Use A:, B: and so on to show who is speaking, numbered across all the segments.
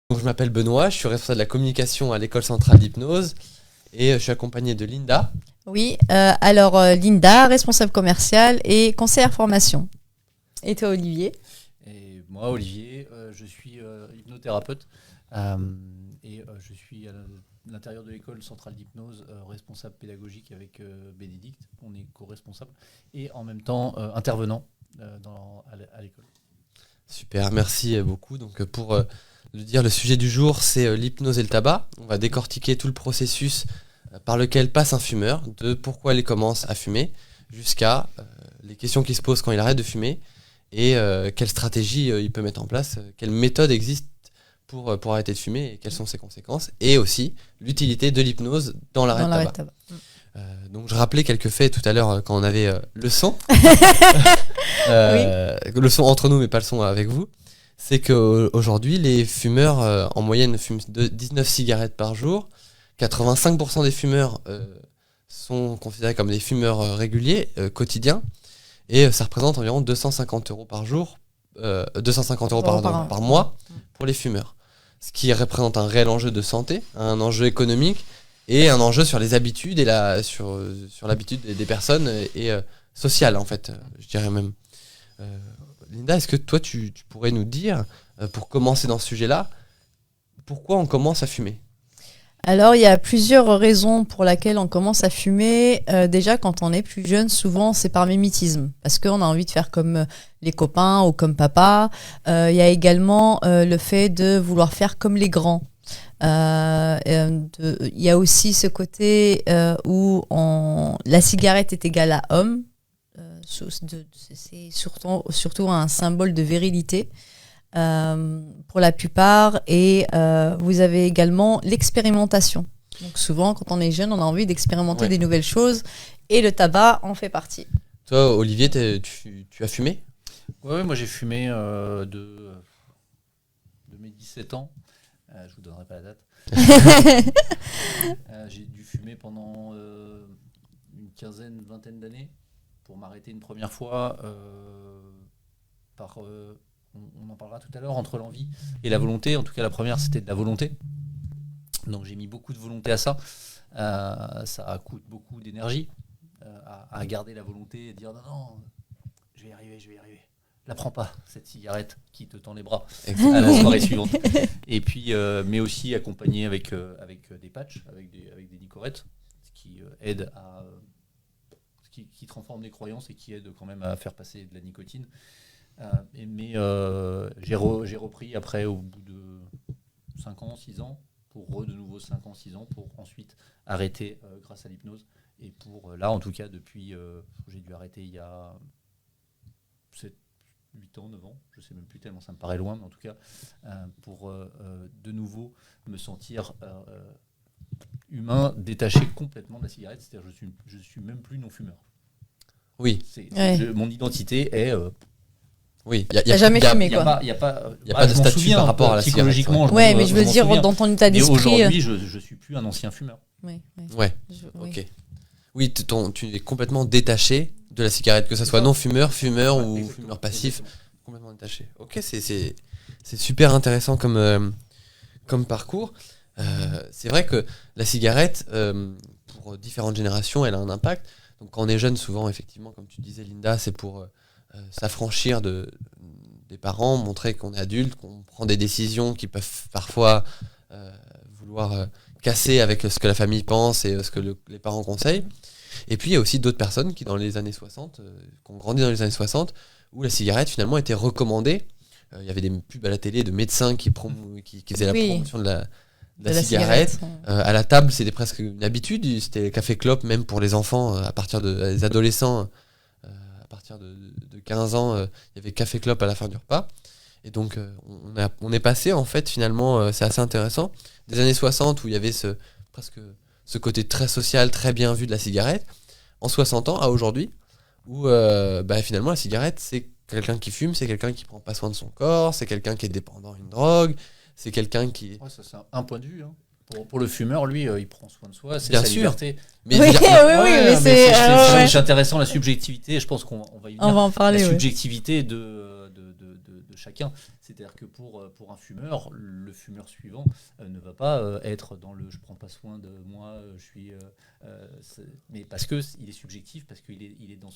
A: Donc, je m'appelle Benoît, je suis responsable de la communication à l'École centrale d'hypnose et je suis accompagné de Linda.
B: Oui, Linda, responsable commerciale et conseillère formation. Et toi, Olivier?
C: Et moi, Olivier, je suis hypnothérapeute et je suis à l'intérieur de l'école centrale d'hypnose, responsable pédagogique avec Bénédicte. On est co-responsable et en même temps intervenant à l'école.
A: Super, merci beaucoup. Donc, pour le dire, le sujet du jour, c'est l'hypnose et le tabac. On va décortiquer tout le processus par lequel passe un fumeur, de pourquoi il commence à fumer, jusqu'à les questions qui se posent quand il arrête de fumer et quelle stratégie il peut mettre en place, quelle méthode existe pour arrêter de fumer et quelles sont ses conséquences, et aussi l'utilité de l'hypnose dans l'arrêt de tabac. Donc je rappelais quelques faits tout à l'heure quand on avait le son. Le son entre nous mais pas le son avec vous. C'est qu'aujourd'hui les fumeurs en moyenne fument 19 cigarettes par jour. 85% des fumeurs sont considérés comme des fumeurs réguliers, quotidiens, et ça représente environ 250 euros par jour, 250 euros par mois pour les fumeurs. Ce qui représente un réel enjeu de santé, un enjeu économique et un enjeu sur les habitudes et sur l'habitude des personnes et sociale en fait, je dirais même. Linda, est-ce que toi tu pourrais nous dire, pour commencer dans ce sujet-là, pourquoi on commence à fumer ?
B: Alors, il y a plusieurs raisons pour lesquelles on commence à fumer. Déjà, quand on est plus jeune, souvent, c'est par mimétisme, parce qu'on a envie de faire comme les copains ou comme papa. Il y a également le fait de vouloir faire comme les grands. Il y a aussi ce côté où la cigarette est égale à homme. C'est surtout un symbole de virilité. Pour la plupart, et vous avez également l'expérimentation. Donc souvent, quand on est jeune, on a envie d'expérimenter des nouvelles choses, et le tabac en fait partie.
A: Toi, Olivier, tu as fumé ?
C: Ouais, moi j'ai fumé de mes 17 ans. Je vous donnerai pas la date. J'ai dû fumer pendant une vingtaine d'années pour m'arrêter une première fois par... on en parlera tout à l'heure, entre l'envie et la volonté. En tout cas, la première, c'était de la volonté. Donc, j'ai mis beaucoup de volonté à ça. Ça coûte beaucoup d'énergie à garder la volonté et dire non, je vais y arriver. La prends pas, cette cigarette qui te tend les bras à la soirée suivante. Et puis, mais aussi accompagné avec des patchs, avec des nicorettes, ce qui aide à... qui transforme les croyances et qui aide quand même à faire passer de la nicotine. Mais j'ai repris après au bout de 5 ans, 6 ans, pour de nouveau 5 ans, 6 ans, pour ensuite arrêter grâce à l'hypnose. Et pour là, en tout cas, depuis, j'ai dû arrêter il y a 8 ans, 9 ans, je ne sais même plus tellement, ça me paraît loin, mais en tout cas, pour de nouveau me sentir humain, détaché complètement de la cigarette. C'est-à-dire je suis même plus non-fumeur.
A: Oui.
C: Mon identité est...
A: Oui,
B: il n'y a jamais fumé, quoi.
A: Il n'y a pas de statut par rapport à la cigarette.
C: Psychologiquement,
B: mais je veux dire, dans ton état d'esprit.
C: Mais aujourd'hui, je ne suis plus un ancien fumeur.
A: Ok. Oui, tu es complètement détaché de la cigarette, que ce soit non-fumeur, fumeur ou fumeur passif. Complètement détaché. Ok, c'est super intéressant comme parcours. C'est vrai que la cigarette, pour différentes générations, elle a un impact. Donc quand on est jeune, souvent, effectivement, comme tu disais, Linda, c'est pour... s'affranchir des parents, montrer qu'on est adulte, qu'on prend des décisions qui peuvent parfois vouloir casser avec ce que la famille pense et ce que les parents conseillent. Et puis il y a aussi d'autres personnes qui, dans les années 60, qui ont grandi dans les années 60, où la cigarette finalement était recommandée. Il y avait des pubs à la télé de médecins qui faisaient la promotion de la cigarette. À la table, c'était presque une habitude. C'était le café clope, même pour les enfants, à partir des adolescents. À partir de 15 ans, il y avait café clope à la fin du repas. Et donc, on est passé, en fait, finalement, c'est assez intéressant, des années 60 où il y avait presque ce côté très social, très bien vu de la cigarette, en 60 ans à aujourd'hui, où finalement, la cigarette, c'est quelqu'un qui fume, c'est quelqu'un qui prend pas soin de son corps, c'est quelqu'un qui est dépendant d'une drogue, c'est quelqu'un qui...
C: Ouais, ça, c'est un point de vue, hein. Pour le fumeur, lui, il prend soin de soi, c'est
A: bien
C: sa
A: sûr.
C: Liberté.
A: Mais
B: mais
C: c'est intéressant, la subjectivité. Je pense qu'on va y venir.
B: On va en parler.
C: La subjectivité de chacun. C'est-à-dire que pour un fumeur, le fumeur suivant ne va pas être dans le je prends pas soin de moi, je suis. Mais parce que il est subjectif, parce qu'il est dans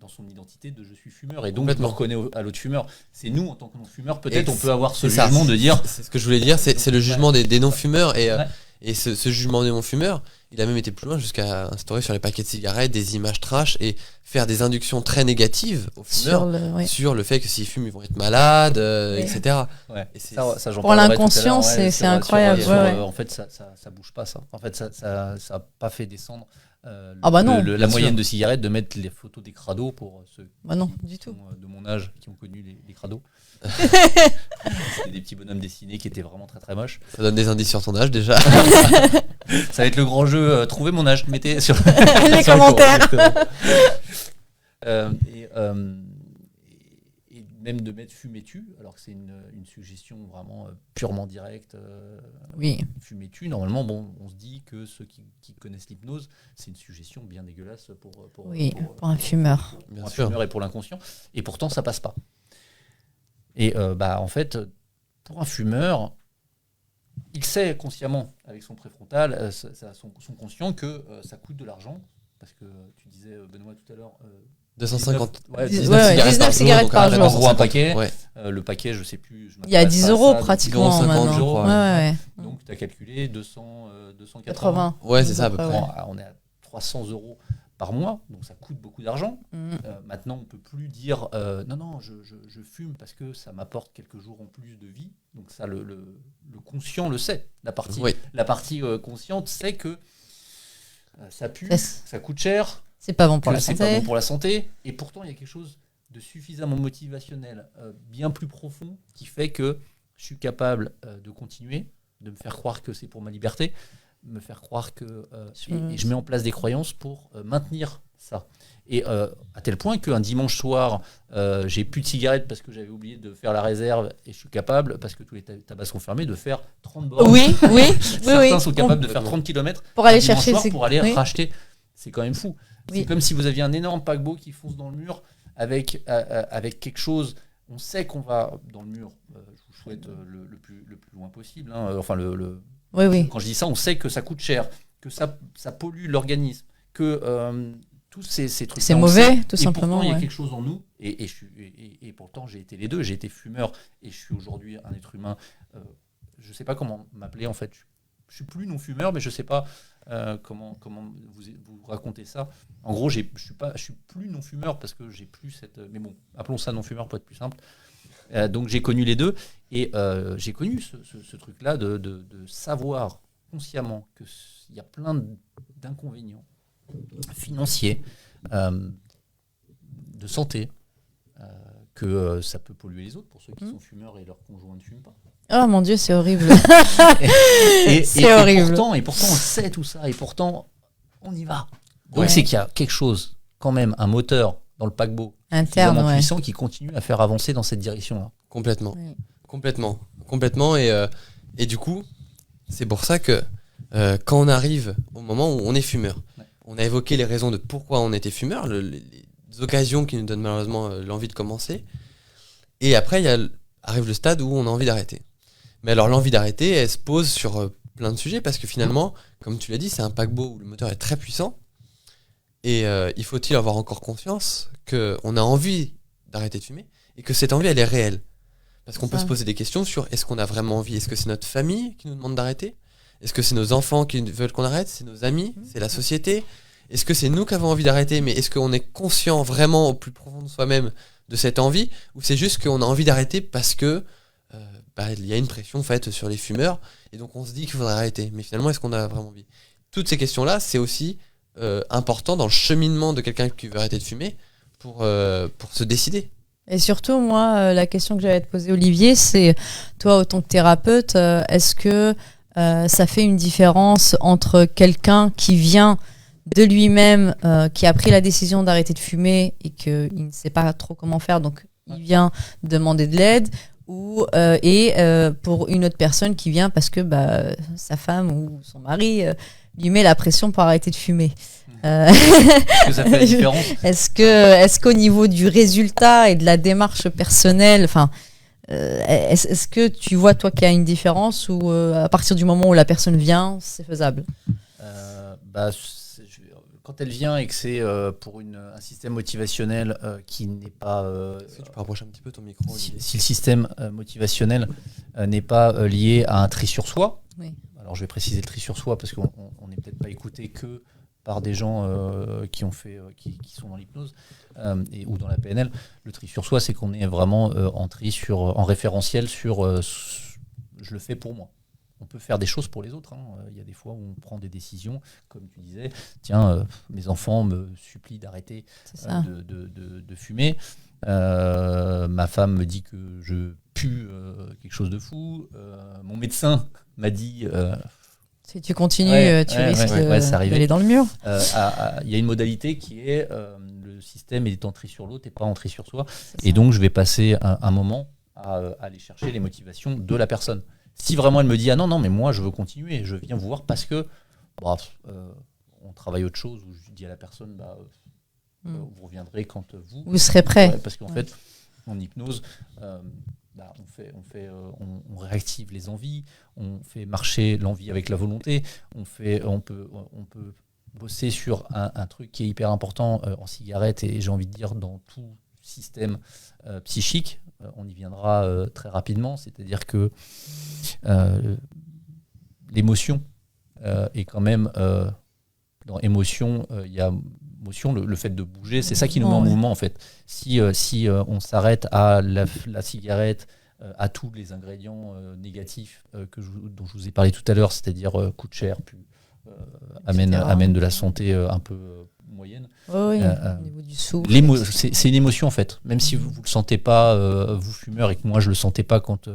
C: son identité de je suis fumeur, et donc je me reconnais à l'autre fumeur. C'est nous en tant que non fumeurs, peut-être on peut avoir ce jugement de dire.
A: C'est ce que je voulais dire, c'est le jugement des non fumeurs, et ce jugement des non fumeurs, il a même été plus loin jusqu'à instaurer sur les paquets de cigarettes des images trash et faire des inductions très négatives aux fumeurs sur le fait que s'ils fument ils vont être malades, etc.
C: Ouais. Et
B: ça, pour l'inconscient, c'est incroyable.
C: En fait, ça bouge pas, ça. En fait, ça a pas fait descendre la moyenne de cigarettes, de mettre les photos des crados pour ceux
B: du tout.
C: De mon âge qui ont connu les crados. C'était des petits bonhommes dessinés qui étaient vraiment très très moches.
A: Ça donne des indices sur ton âge déjà.
C: Ça va être le grand jeu, trouvez mon âge, mettez sur
B: les commentaires.
C: Et même de mettre fumez-tu, alors que c'est une suggestion vraiment purement directe. Fumez-tu, normalement, on se dit que ceux qui connaissent l'hypnose, c'est une suggestion bien dégueulasse pour
B: un fumeur.
C: Pour un fumeur et pour l'inconscient. Et pourtant, ça passe pas. Et en fait, pour un fumeur, il sait consciemment, avec son préfrontal, son conscient, que ça coûte de l'argent. Parce que tu disais, Benoît, tout à l'heure...
A: 250
B: 19 cigarettes par jour.
C: En gros, un paquet. Le paquet, je sais plus.
B: Il y a 10 euros pratiquement maintenant.
A: 10 euros,
C: Donc, tu as calculé 280.
A: Ouais, c'est ça à peu près.
C: On est à 300 euros par mois, donc ça coûte beaucoup d'argent. Maintenant, on peut plus dire non, je fume parce que ça m'apporte quelques jours en plus de vie. Donc ça, le conscient le sait. La partie consciente sait que ça pue, ça coûte cher.
B: C'est pas bon pour
C: la santé. Et pourtant, il y a quelque chose de suffisamment motivationnel, bien plus profond, qui fait que je suis capable de continuer, de me faire croire que c'est pour ma liberté, me faire croire que et je mets en place des croyances pour maintenir ça. Et à tel point qu'un dimanche soir, j'ai plus de cigarettes parce que j'avais oublié de faire la réserve, et je suis capable, parce que tous les tabacs sont fermés, de faire 30 bornes. Certains sont capables de faire 30 km
B: pour aller chercher
C: pour aller racheter. C'est quand même fou. C'est comme si vous aviez un énorme paquebot qui fonce dans le mur avec quelque chose. On sait qu'on va dans le mur. Je vous souhaite le plus loin possible. Enfin, quand je dis ça, on sait que ça coûte cher, que ça pollue l'organisme, que tous ces trucs.
B: C'est mauvais, tout simplement.
C: Pourtant, il y a quelque chose en nous. Et pourtant, j'ai été les deux. J'ai été fumeur et je suis aujourd'hui un être humain. Je ne sais pas comment m'appeler en fait. Je suis plus non fumeur, mais je ne sais pas comment vous racontez ça. En gros, je suis plus non fumeur parce que j'ai plus cette. Mais bon, appelons ça non fumeur pour être plus simple. Donc j'ai connu les deux, et j'ai connu ce truc-là de savoir consciemment qu'il y a plein d'inconvénients financiers, de santé, que ça peut polluer les autres pour ceux qui sont fumeurs et leurs conjoints ne fument pas.
B: Oh mon Dieu, c'est horrible.
C: C'est horrible. Et pourtant, on sait tout ça, et pourtant, on y va. Donc c'est qu'il y a quelque chose, quand même, un moteur dans le paquebot
B: interne,
C: puissant, qui continue à faire avancer dans cette direction-là.
A: Complètement. Et du coup, c'est pour ça que quand on arrive au moment où on est fumeur, on a évoqué les raisons de pourquoi on était fumeur, les occasions qui nous donnent malheureusement l'envie de commencer. Et après, arrive le stade où on a envie d'arrêter. Mais alors l'envie d'arrêter, elle se pose sur plein de sujets, parce que finalement, comme tu l'as dit, c'est un paquebot où le moteur est très puissant, et il faut-il avoir encore conscience qu'on a envie d'arrêter de fumer, et que cette envie, elle est réelle. Parce qu'on peut se poser des questions sur est-ce qu'on a vraiment envie, est-ce que c'est notre famille qui nous demande d'arrêter, est-ce que c'est nos enfants qui veulent qu'on arrête, c'est nos amis, c'est la société, est-ce que c'est nous qui avons envie d'arrêter, mais est-ce qu'on est conscient vraiment au plus profond de soi-même de cette envie, ou c'est juste qu'on a envie d'arrêter parce que il y a une pression faite sur les fumeurs, et donc on se dit qu'il faudrait arrêter, mais finalement est-ce qu'on a vraiment envie? Toutes ces questions-là, c'est aussi important dans le cheminement de quelqu'un qui veut arrêter de fumer pour se décider.
B: Et surtout, moi, la question que j'allais te poser, Olivier, c'est, toi, en tant que thérapeute, est-ce que ça fait une différence entre quelqu'un qui vient de lui-même, qui a pris la décision d'arrêter de fumer et qu'il ne sait pas trop comment faire, donc il vient demander de l'aide, et pour une autre personne qui vient parce que sa femme ou son mari lui met la pression pour arrêter de fumer.
C: Est-ce que ça fait la différence?
B: Est-ce qu'au niveau du résultat et de la démarche personnelle, enfin, est-ce que tu vois toi qu'il y a une différence ou à partir du moment où la personne vient, c'est faisable?
C: Quand elle vient et que c'est pour un système motivationnel qui n'est pas...
A: Est-ce que tu peux rapprocher un petit peu ton micro?
C: Si le système motivationnel n'est pas lié à un tri sur soi,
B: Oui.
C: alors je vais préciser le tri sur soi parce qu'on n'est peut-être pas écouté que par des gens qui sont dans l'hypnose ou dans la PNL. Le tri sur soi, c'est qu'on est vraiment en référentiel sur je le fais pour moi. On peut faire des choses pour les autres. Il y a des fois où on prend des décisions, comme tu disais, tiens, mes enfants me supplient d'arrêter de fumer. Ma femme me dit que je pue quelque chose de fou. Mon médecin m'a dit...
B: si tu continues, tu risques d'aller dans le mur.
C: Il y a une modalité qui est le système est en tri sur l'autre et pas en tri sur soi. Et donc, je vais passer un moment à aller chercher les motivations de la personne. Si vraiment elle me dit « Ah non, mais moi, je veux continuer, je viens vous voir parce que on travaille autre chose », ou je dis à la personne vous reviendrez quand vous
B: serez prêt.
C: Parce qu'en fait, en hypnose, on réactive les envies, on fait marcher l'envie avec la volonté, on peut bosser sur un truc qui est hyper important en cigarette et j'ai envie de dire dans tout système psychique. On y viendra très rapidement, c'est-à-dire que l'émotion est quand même dans émotion, il y a motion, le fait de bouger, c'est ça qui nous met en mouvement en fait. Si on s'arrête à la cigarette, à tous les ingrédients négatifs dont je vous ai parlé tout à l'heure, c'est-à-dire coûte cher, puis amène de la santé un peu moyenne.
B: Au niveau du souffle.
C: C'est une émotion en fait. Même si vous ne le sentez pas, vous fumeur, et que moi je le sentais pas quand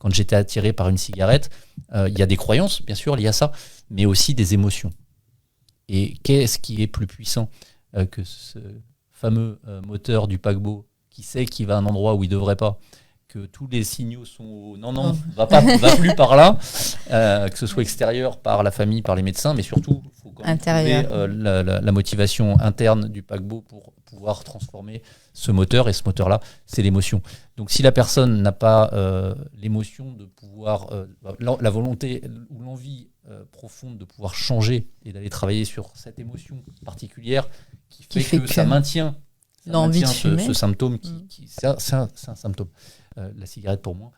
C: j'étais attiré par une cigarette, il y a des croyances bien sûr liées à ça, mais aussi des émotions. Et qu'est-ce qui est plus puissant que ce fameux moteur du paquebot qui sait qu'il va à un endroit où il devrait pas, que tous les signaux sont non, va plus par là, que ce soit extérieur par la famille, par les médecins, mais surtout il faut quand même trouver la motivation interne du paquebot pour pouvoir transformer ce moteur, et ce moteur-là, c'est l'émotion. Donc si la personne n'a pas l'émotion de pouvoir, la volonté ou l'envie profonde de pouvoir changer et d'aller travailler sur cette émotion particulière qui fait que ça maintient
B: l'envie de fumer.
C: Ce symptôme c'est un symptôme. La cigarette pour moi,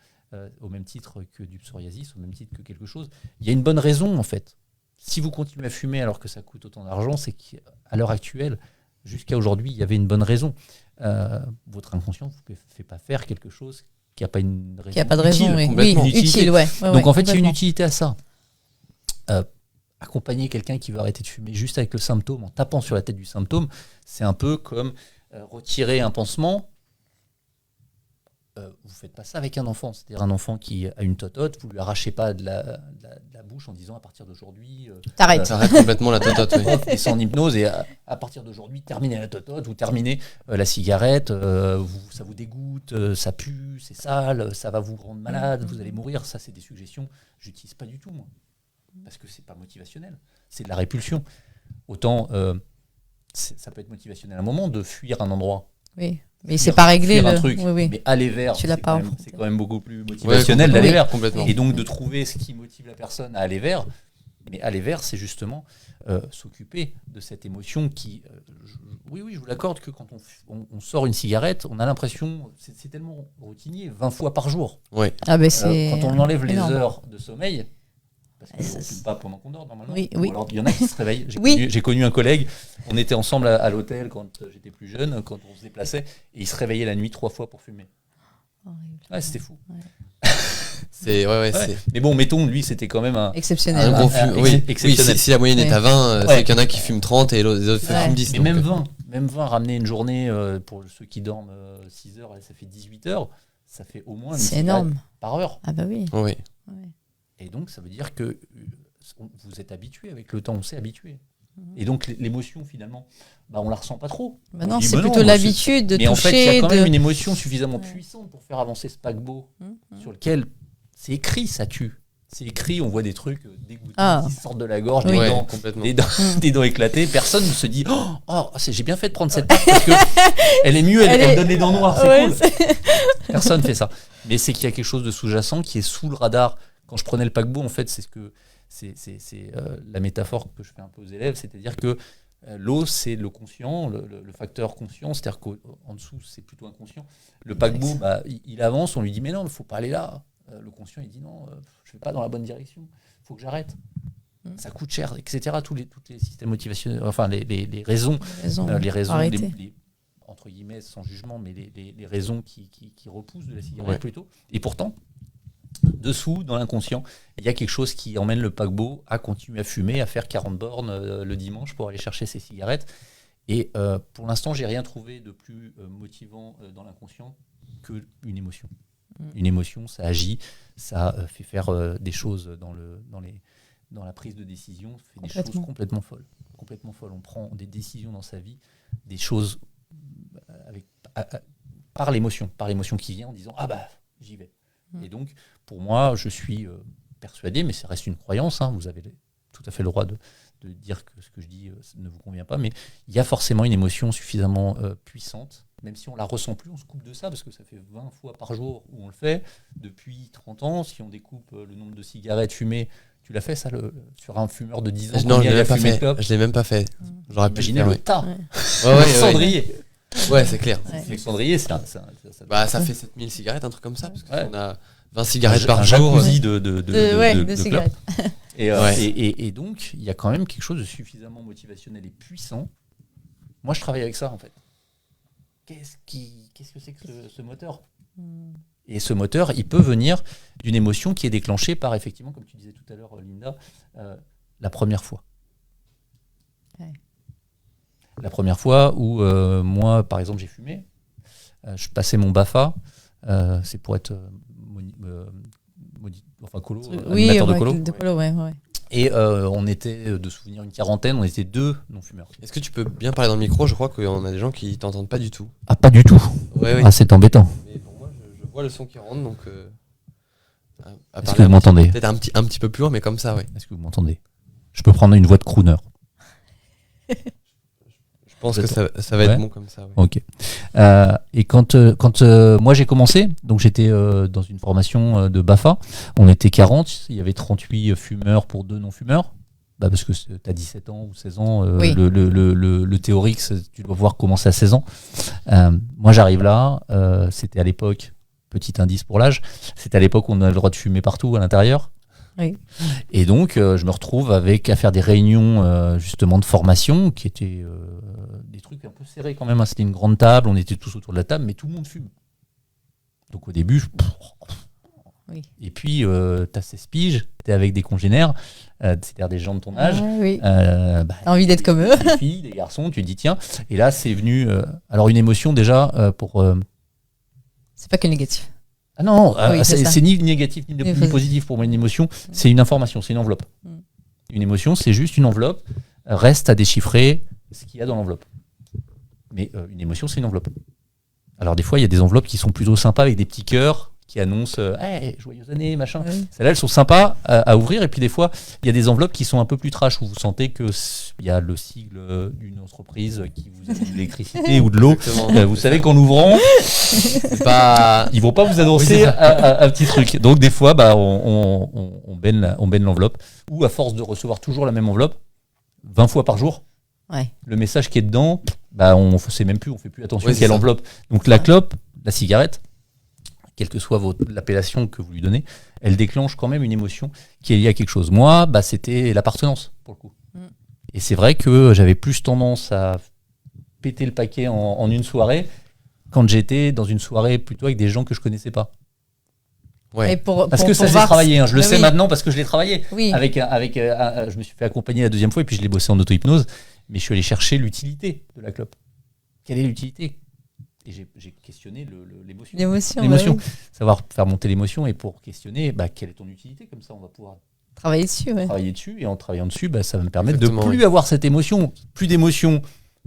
C: au même titre que du psoriasis, au même titre que quelque chose, il y a une bonne raison en fait. Si vous continuez à fumer alors que ça coûte autant d'argent, c'est qu'à l'heure actuelle, jusqu'à aujourd'hui, il y avait une bonne raison. Votre inconscient ne vous fait pas faire quelque chose qui n'a pas une raison.
B: Qui n'a pas de raison,
C: utile,
B: ouais.
C: Donc en fait, il y a une utilité à ça. Accompagner quelqu'un qui veut arrêter de fumer juste avec le symptôme, en tapant sur la tête du symptôme, c'est un peu comme retirer un pansement. Vous faites pas ça avec un enfant, c'est-à-dire un enfant qui a une totote, vous lui arrachez pas de la bouche en disant à partir d'aujourd'hui
B: t'arrêtes
A: complètement la totote, oui.
C: Et c'est en hypnose, et à partir d'aujourd'hui terminez la totote, vous terminez la cigarette, ça vous dégoûte, ça pue, c'est sale, ça va vous rendre malade, vous allez mourir. Ça, c'est des suggestions, j'utilise pas du tout moi, parce que c'est pas motivationnel, c'est de la répulsion. Autant ça peut être motivationnel à un moment de fuir un endroit.
B: Oui. Mais c'est pas réglé
C: un truc,
B: oui.
C: Mais aller vers, c'est quand même beaucoup plus motivationnel
A: d'aller
C: vers.
A: Complètement.
C: Et donc de trouver ce qui motive la personne à aller vers. Mais aller vers, c'est justement s'occuper de cette émotion qui... je vous l'accorde que quand on sort une cigarette, on a l'impression, c'est tellement routinier, 20 fois par jour.
A: Ouais.
B: Ah ben c'est
C: quand on enlève
B: énorme.
C: les heures de sommeil, parce qu'on ne fume pas pendant qu'on dort normalement.
B: Oui.
C: Alors il y en a qui se réveillent. J'ai connu un collègue, on était ensemble à l'hôtel quand j'étais plus jeune, quand on se déplaçait, et il se réveillait la nuit 3 fois pour fumer. Ouais, c'était fou.
B: Ouais.
A: C'est.
C: Mais bon, mettons, lui, c'était quand même un
B: exceptionnel.
A: Un gros fume.
C: Exceptionnel.
A: Si la moyenne est à 20, c'est qu'il y en a qui fument 30 et les autres fument 10.
C: Mais même 20, ramener une journée pour ceux qui dorment 6 heures, ça fait 18 heures, ça fait au moins
B: c'est énorme
C: par heure.
B: Ah bah oui.
A: Oui.
C: Et donc, ça veut dire que vous êtes habitué avec le temps, on s'est habitué. Et donc, l'émotion, finalement, on la ressent pas trop.
B: Bah non, c'est plutôt l'habitude de toucher.
C: Mais en fait, il y a quand même une émotion suffisamment puissante pour faire avancer ce paquebot sur lequel c'est écrit, ça tue. c'est écrit, on voit des trucs dégoûtants qui sortent de la gorge,
A: Ouais,
C: dents,
A: complètement.
C: des dents éclatées. Personne ne se dit j'ai bien fait de prendre cette pâte parce que elle est mieux, elle donne les dents noires, c'est cool. Personne fait ça. Mais c'est qu'il y a quelque chose de sous-jacent qui est sous le radar. Quand je prenais le paquebot, en fait, c'est la métaphore que je fais un peu aux élèves, c'est-à-dire que l'eau, c'est le conscient, le facteur conscient, c'est-à-dire qu'en dessous, c'est plutôt inconscient. Le paquebot, il avance, on lui dit mais non, il ne faut pas aller là. Le conscient, il dit non, je ne vais pas dans la bonne direction, il faut que j'arrête. Ça coûte cher, etc. Tous les systèmes motivationnels, enfin les raisons, entre guillemets, sans jugement, mais les raisons qui repoussent de la cigarette plutôt. Et pourtant, dessous, dans l'inconscient, il y a quelque chose qui emmène le paquebot à continuer à fumer, à faire 40 bornes le dimanche pour aller chercher ses cigarettes. Et pour l'instant, j'ai rien trouvé de plus motivant dans l'inconscient qu'une émotion. Une émotion, ça agit, ça fait faire des choses dans la prise de décision, fait des choses complètement folles. Complètement folles. On prend des décisions dans sa vie, des choses par l'émotion qui vient en disant j'y vais. Et donc, pour moi, je suis persuadé, mais ça reste une croyance, vous avez tout à fait le droit de dire que ce que je dis ne vous convient pas, mais il y a forcément une émotion suffisamment puissante, même si on ne la ressent plus, on se coupe de ça, parce que ça fait 20 fois par jour où on le fait, depuis 30 ans, si on découpe le nombre de cigarettes fumées, tu l'as fait ça sur un fumeur de 10 ans?
A: Non, je ne l'ai même pas fait. J'aurais pu
C: imaginer le tas.
A: Le
C: cendrier.
A: Ouais, c'est clair.
C: Le cendrier, ça
A: fait 7000 cigarettes, un truc comme ça, parce qu'on a 20 cigarettes par
C: un
A: jour.
C: Jacuzzi de
B: cigarettes.
C: Et donc, il y a quand même quelque chose de suffisamment motivationnel et puissant. Moi, je travaille avec ça, en fait. Qu'est-ce que c'est que ce moteur ? Et ce moteur, il peut venir d'une émotion qui est déclenchée par, effectivement, comme tu disais tout à l'heure, Linda, la première fois. Ouais. La première fois où, moi, par exemple, j'ai fumé. Je passais mon BAFA. C'est pour être colo, animateur de colo. Et on était, de souvenir, une quarantaine, on était 2 non-fumeurs.
A: Est-ce que tu peux bien parler dans le micro ? Je crois qu'on a des gens qui t'entendent pas du tout.
C: Ah, pas du tout.
A: Ouais.
C: Ah, c'est embêtant.
A: Mais pour moi, je vois le son qui rentre, donc...
C: Est-ce que vous m'entendez ?
A: Peut-être un petit peu plus loin, mais comme ça, ouais.
C: Est-ce que vous m'entendez ? Je peux prendre une voix de crooner.
A: Je pense que ça va être bon comme ça. Ouais.
C: Ok. Et quand moi j'ai commencé, donc j'étais dans une formation de BAFA, on était 40, il y avait 38 fumeurs pour 2 non-fumeurs. Parce que tu as 17 ans ou 16 ans, le théorique, tu dois voir commencer à 16 ans. Moi j'arrive là, c'était à l'époque, petit indice pour l'âge, c'était à l'époque où on avait le droit de fumer partout à l'intérieur.
B: Oui.
C: Et donc, je me retrouve à faire des réunions justement de formation qui étaient des trucs un peu serrés quand même. C'était une grande table, on était tous autour de la table, mais tout le monde fume. Donc au début,
B: oui.
C: Et puis t'as 16 piges, t'es avec des congénères, c'est-à-dire des gens de ton âge.
B: Oui. T'as envie d'être comme eux.
C: Des filles, des garçons, tu te dis tiens. Et là, c'est venu. Alors une émotion déjà pour.
B: C'est pas que négatif.
C: Ah non, c'est ni négatif ni positif pour moi une émotion, c'est une information, c'est une enveloppe. Une émotion, c'est juste une enveloppe, reste à déchiffrer ce qu'il y a dans l'enveloppe. Mais une émotion, c'est une enveloppe. Alors des fois, il y a des enveloppes qui sont plutôt sympas avec des petits cœurs qui annoncent joyeuses années, machin. Oui. Celles-là, elles sont sympas à ouvrir. Et puis des fois, il y a des enveloppes qui sont un peu plus trash, où vous sentez qu'il y a le sigle d'une entreprise qui vous donne de l'électricité ou de l'eau. Vous savez qu'en ouvrant, ils vont pas vous annoncer un petit truc. Donc des fois, on baigne l'enveloppe. Ou à force de recevoir toujours la même enveloppe, 20 fois par jour, le message qui est dedans, on sait même plus, on fait plus attention à quelle enveloppe. Donc la clope, la cigarette, quelle que soit l'appellation que vous lui donnez, elle déclenche quand même une émotion qui est liée à quelque chose. Moi, c'était l'appartenance, pour le coup. Et c'est vrai que j'avais plus tendance à péter le paquet en une soirée quand j'étais dans une soirée plutôt avec des gens que je connaissais pas.
B: Ouais.
C: Parce que ça s'est travaillé, je le sais maintenant parce que je l'ai travaillé.
B: Oui.
C: Je me suis fait accompagner la deuxième fois et puis je l'ai bossé en auto-hypnose, mais je suis allé chercher l'utilité de la clope. Quelle est l'utilité ? Et j'ai questionné l'émotion. Savoir faire monter l'émotion et pour questionner quelle est ton utilité, comme ça on va pouvoir
B: travailler dessus.
C: Et en travaillant dessus, ça va me permettre de plus avoir cette émotion. Plus d'émotion,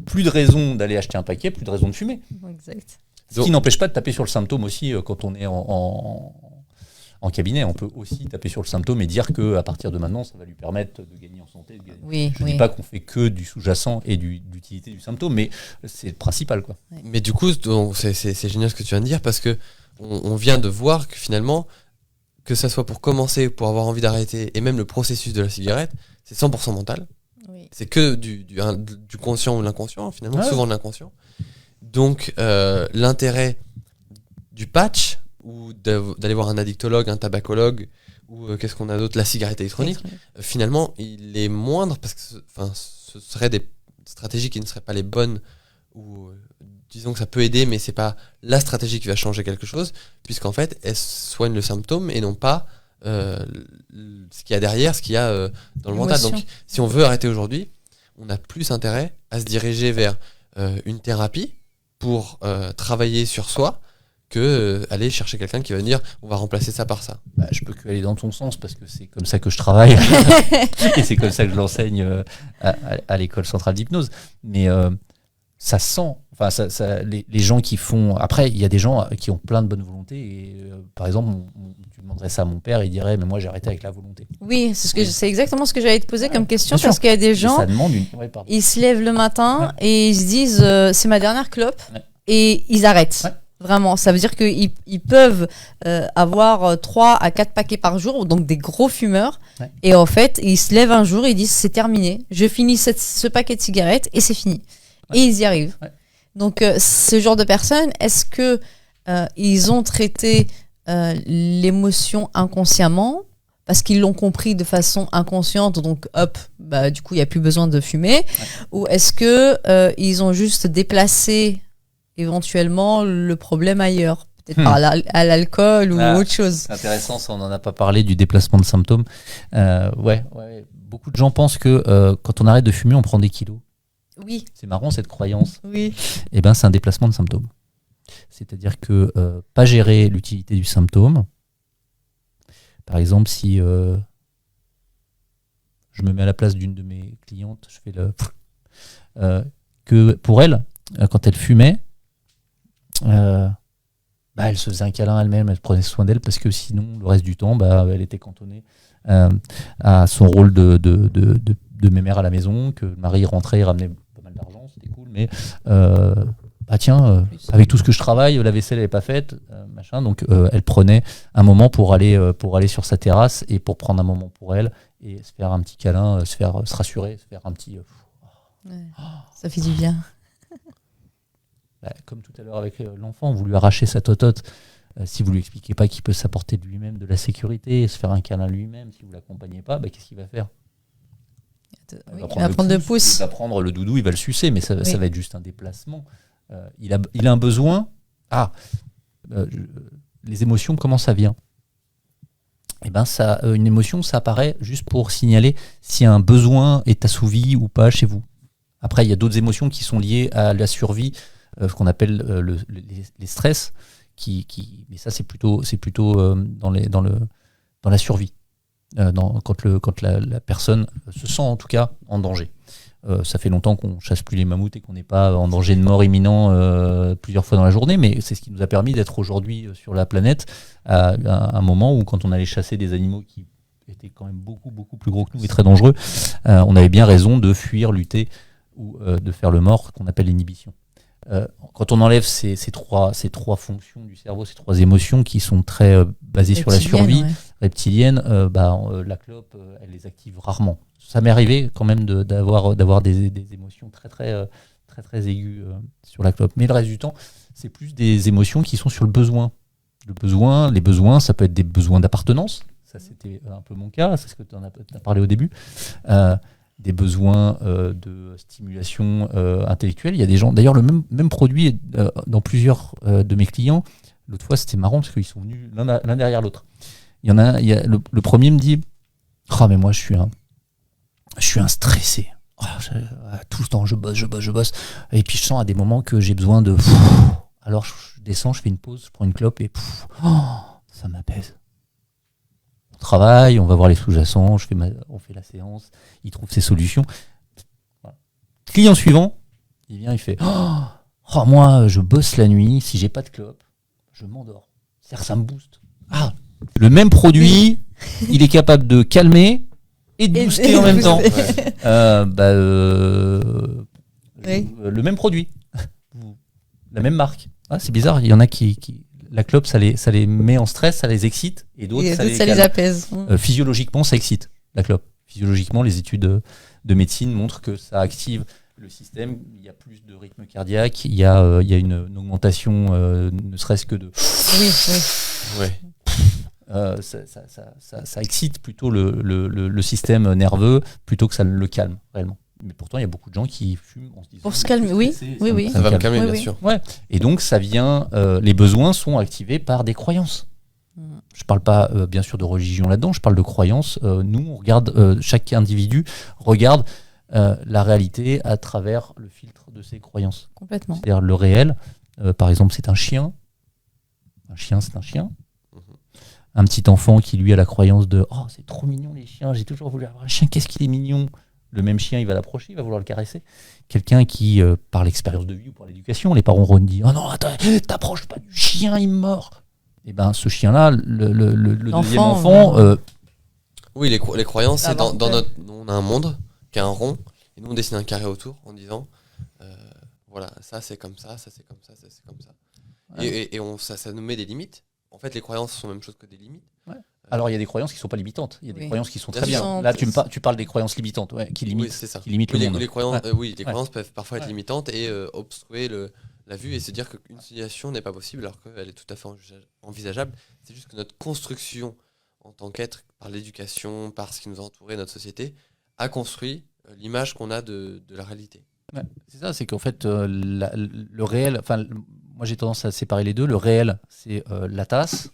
C: plus de raison d'aller acheter un paquet, plus de raison de fumer.
B: Exact.
C: Ce qui n'empêche pas de taper sur le symptôme aussi quand on est En cabinet, on peut aussi taper sur le symptôme et dire qu'à partir de maintenant, ça va lui permettre de gagner en santé. Je ne dis pas qu'on fait que du sous-jacent et d'utilité du symptôme, mais c'est le principal, quoi.
A: Mais du coup, donc, c'est génial ce que tu viens de dire, parce que on vient de voir que finalement, que ça soit pour commencer, pour avoir envie d'arrêter, et même le processus de la cigarette, c'est 100% mental. Oui. C'est que du conscient ou de l'inconscient, finalement, souvent de l'inconscient. Donc, l'intérêt du patch, ou d'aller voir un addictologue, un tabacologue, ou qu'est-ce qu'on a d'autre, la cigarette électronique, finalement, il est moindre, parce que ce seraient des stratégies qui ne seraient pas les bonnes, ou disons que ça peut aider, mais c'est pas la stratégie qui va changer quelque chose, puisqu'en fait, elle soigne le symptôme et non pas ce qu'il y a derrière, ce qu'il y a dans le mental. Donc, si on veut arrêter aujourd'hui, on a plus intérêt à se diriger vers une thérapie pour travailler sur soi, que aller chercher quelqu'un qui va dire on va remplacer ça par ça.
C: Je peux que aller dans ton sens parce que c'est comme ça que je travaille et c'est comme ça que je l'enseigne à l'école centrale d'hypnose. Mais ça sent, enfin les gens qui font. Après, il y a des gens qui ont plein de bonne volonté et par exemple, tu demanderais ça à mon père, il dirait mais moi j'ai arrêté avec la volonté.
B: Oui, c'est exactement ce que j'allais te poser comme question parce qu'il y a des gens, ils se lèvent le matin et ils se disent c'est ma dernière clope et ils arrêtent. Vraiment, ça veut dire qu'ils peuvent avoir 3 à 4 paquets par jour, donc des gros fumeurs. Ouais. Et en fait, ils se lèvent un jour et ils disent c'est terminé, je finis ce paquet de cigarettes et c'est fini. Ouais. Et ils y arrivent. Ouais. Donc, ce genre de personnes, est-ce que ils ont traité l'émotion inconsciemment parce qu'ils l'ont compris de façon inconsciente, donc hop, du coup, il n'y a plus besoin de fumer, ou est-ce que ils ont juste déplacé éventuellement le problème ailleurs, peut-être par à l'alcool ou autre chose.
C: C'est intéressant, ça, on n'en a pas parlé du déplacement de symptômes. Beaucoup de gens pensent que quand on arrête de fumer, on prend des kilos.
B: Oui.
C: C'est marrant cette croyance.
B: Oui.
C: Eh ben, c'est un déplacement de symptômes. C'est-à-dire que pas gérer l'utilité du symptôme. Par exemple, si je me mets à la place d'une de mes clientes, je fais que pour elle, quand elle fumait, elle se faisait un câlin elle-même, elle prenait soin d'elle parce que sinon le reste du temps elle était cantonnée à son rôle de mémère à la maison, que le mari rentrait, ramenait pas mal d'argent, c'était cool, mais avec tout ce que je travaille, la vaisselle elle n'est pas faite, donc elle prenait un moment pour aller sur sa terrasse et pour prendre un moment pour elle et se faire un petit câlin, se rassurer, se faire un petit
B: ça fait du bien.
C: Comme tout à l'heure avec l'enfant, vous lui arrachez sa totote. Si vous lui expliquez pas qu'il peut s'apporter de lui-même de la sécurité, se faire un câlin lui-même, si vous l'accompagnez pas, qu'est-ce qu'il va faire ?
B: Il va prendre le pouce.
C: Il va prendre le doudou, il va le sucer, mais ça va être juste un déplacement. Il a un besoin. Les émotions, comment ça vient ? Une émotion, ça apparaît juste pour signaler si un besoin est assouvi ou pas chez vous. Après, il y a d'autres émotions qui sont liées à la survie, ce qu'on appelle les stress, mais ça c'est plutôt dans la survie, quand la personne se sent en tout cas en danger. Ça fait longtemps qu'on chasse plus les mammouths et qu'on n'est pas en danger de mort imminent plusieurs fois dans la journée, mais c'est ce qui nous a permis d'être aujourd'hui sur la planète à un moment où quand on allait chasser des animaux qui étaient quand même beaucoup beaucoup plus gros que nous et très dangereux, on avait bien raison de fuir, lutter ou de faire le mort, qu'on appelle l'inhibition. Quand on enlève ces trois fonctions du cerveau, ces 3 émotions qui sont très basées sur la survie reptilienne, la clope, elle les active rarement. Ça m'est arrivé quand même d'avoir des émotions très très très très aiguës sur la clope. Mais le reste du temps, c'est plus des émotions qui sont sur le besoin. Les besoins, ça peut être des besoins d'appartenance. Ça, c'était un peu mon cas. C'est ce que tu en as parlé au début. Des besoins de stimulation intellectuelle. Il y a des gens, d'ailleurs le même produit dans plusieurs de mes clients. L'autre fois c'était marrant parce qu'ils sont venus l'un derrière l'autre. Il y a le premier me dit mais moi je suis un stressé. Tout le temps je bosse. Et puis je sens à des moments que j'ai besoin de... Alors je descends, je fais une pause, je prends une clope et ça m'apaise. Travail, on va voir les sous-jacents, on fait la séance, il trouve ses solutions. Voilà. Client suivant, il vient, il fait moi je bosse la nuit, si j'ai pas de clope, je m'endors. C'est-à-dire que ça me booste. Le même produit, il est capable de calmer et de booster en même temps.
A: Ouais.
B: Oui.
C: Le même produit, la même marque. Ah, c'est bizarre, il y en a qui la clope, ça les met en stress, ça les excite, et d'autres,
B: Et
C: ça les
B: ça les
C: calme.
B: apaise.
C: Physiologiquement, ça excite, la clope. Physiologiquement, les études de médecine montrent que ça active le système. Il y a plus de rythme cardiaque, il y a une augmentation, ne serait-ce que de...
B: Oui.
A: Ouais.
C: Ça excite plutôt le système nerveux plutôt que ça le calme réellement. Mais pourtant, il y a beaucoup de gens qui fument en se disant,
B: Pour se calmer, oui. Oui.
A: Ça va me calmer,
B: Oui,
A: bien
B: oui.
A: sûr.
C: Ouais. Et donc, ça vient. Les besoins sont activés par des croyances. Je parle pas, bien sûr, de religion là-dedans. Je parle de croyances. Nous, on regarde. Chaque individu regarde la réalité à travers le filtre de ses croyances.
B: Complètement.
C: C'est-à-dire le réel. Par exemple, c'est un chien. Un chien, c'est un chien. Un petit enfant qui lui a la croyance de oh, c'est trop mignon les chiens. J'ai toujours voulu avoir un chien. Qu'est-ce qu'il est mignon. Le même chien, il va l'approcher, il va vouloir le caresser. Quelqu'un qui, par l'expérience de vie ou par l'éducation, les parents auront dit « Oh non, attends, t'approches pas du chien, il meurt !» Et ben, ce chien-là, le deuxième enfant...
A: Oui, les croyances, c'est dans
B: Avant,
A: notre... On a un monde qui a un rond, et nous, on dessine un carré autour en disant voilà, ça, c'est comme ça, ça, c'est comme ça, ça, c'est comme ça.
C: Ouais.
A: Et ça nous met des limites. En fait, les croyances sont la même chose que des limites.
C: Ouais. Alors, il y a des croyances qui ne sont pas limitantes. Il y a des
B: Oui.
C: croyances qui sont
A: Bien
C: très
A: sûr.
C: bien. Là, tu parles des croyances limitantes, qui limitent,
A: Oui, c'est ça.
C: qui limitent
A: Oui,
C: le
A: les
C: monde.
A: croyances,
C: Ouais.
A: oui, les
C: Ouais.
A: croyances peuvent parfois être
C: Ouais.
A: limitantes et obstruer la vue et se dire qu'une situation n'est pas possible alors qu'elle est tout à fait envisageable. C'est juste que notre construction en tant qu'être, par l'éducation, par ce qui nous a entouré, notre société, a construit l'image qu'on a de la réalité.
C: Ouais. C'est ça, c'est qu'en fait, le réel... Moi, j'ai tendance à séparer les deux. Le réel, c'est la tasse.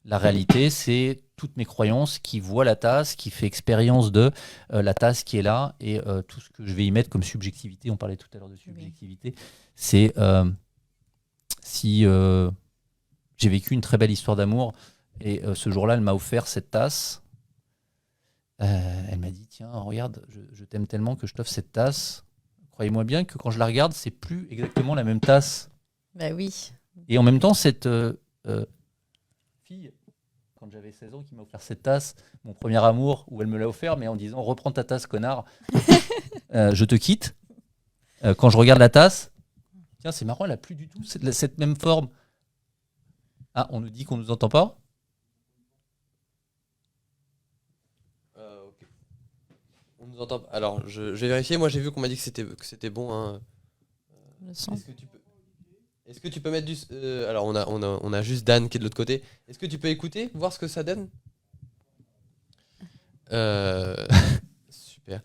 C: La réalité, c'est toutes mes croyances qui voient la tasse, qui fait expérience de la tasse qui est là et tout ce que je vais y mettre comme subjectivité. On parlait tout à l'heure de subjectivité. C'est si j'ai vécu une très belle histoire d'amour et ce jour-là, elle m'a offert cette tasse. Elle m'a dit tiens, regarde, je t'aime tellement que je t'offre cette tasse. Croyez-moi bien que quand je la regarde, c'est plus exactement la même tasse.
B: Bah oui.
C: Et en même temps, cette fille, quand j'avais 16 ans, qui m'a offert cette tasse, mon premier amour, où elle me l'a offert, mais en disant reprends ta tasse, connard, je te quitte. Quand je regarde la tasse, tiens, c'est marrant, elle n'a plus du tout cette même forme. Ah, on nous dit qu'on nous entend pas.
A: Ok. On nous entend. Alors, je vais vérifier. Moi, j'ai vu qu'on m'a dit que c'était bon. Hein.
B: Le son.
A: Est-ce que tu peux mettre du... alors, on a juste Dan qui est de l'autre côté. Est-ce que tu peux écouter, voir ce que ça donne Super.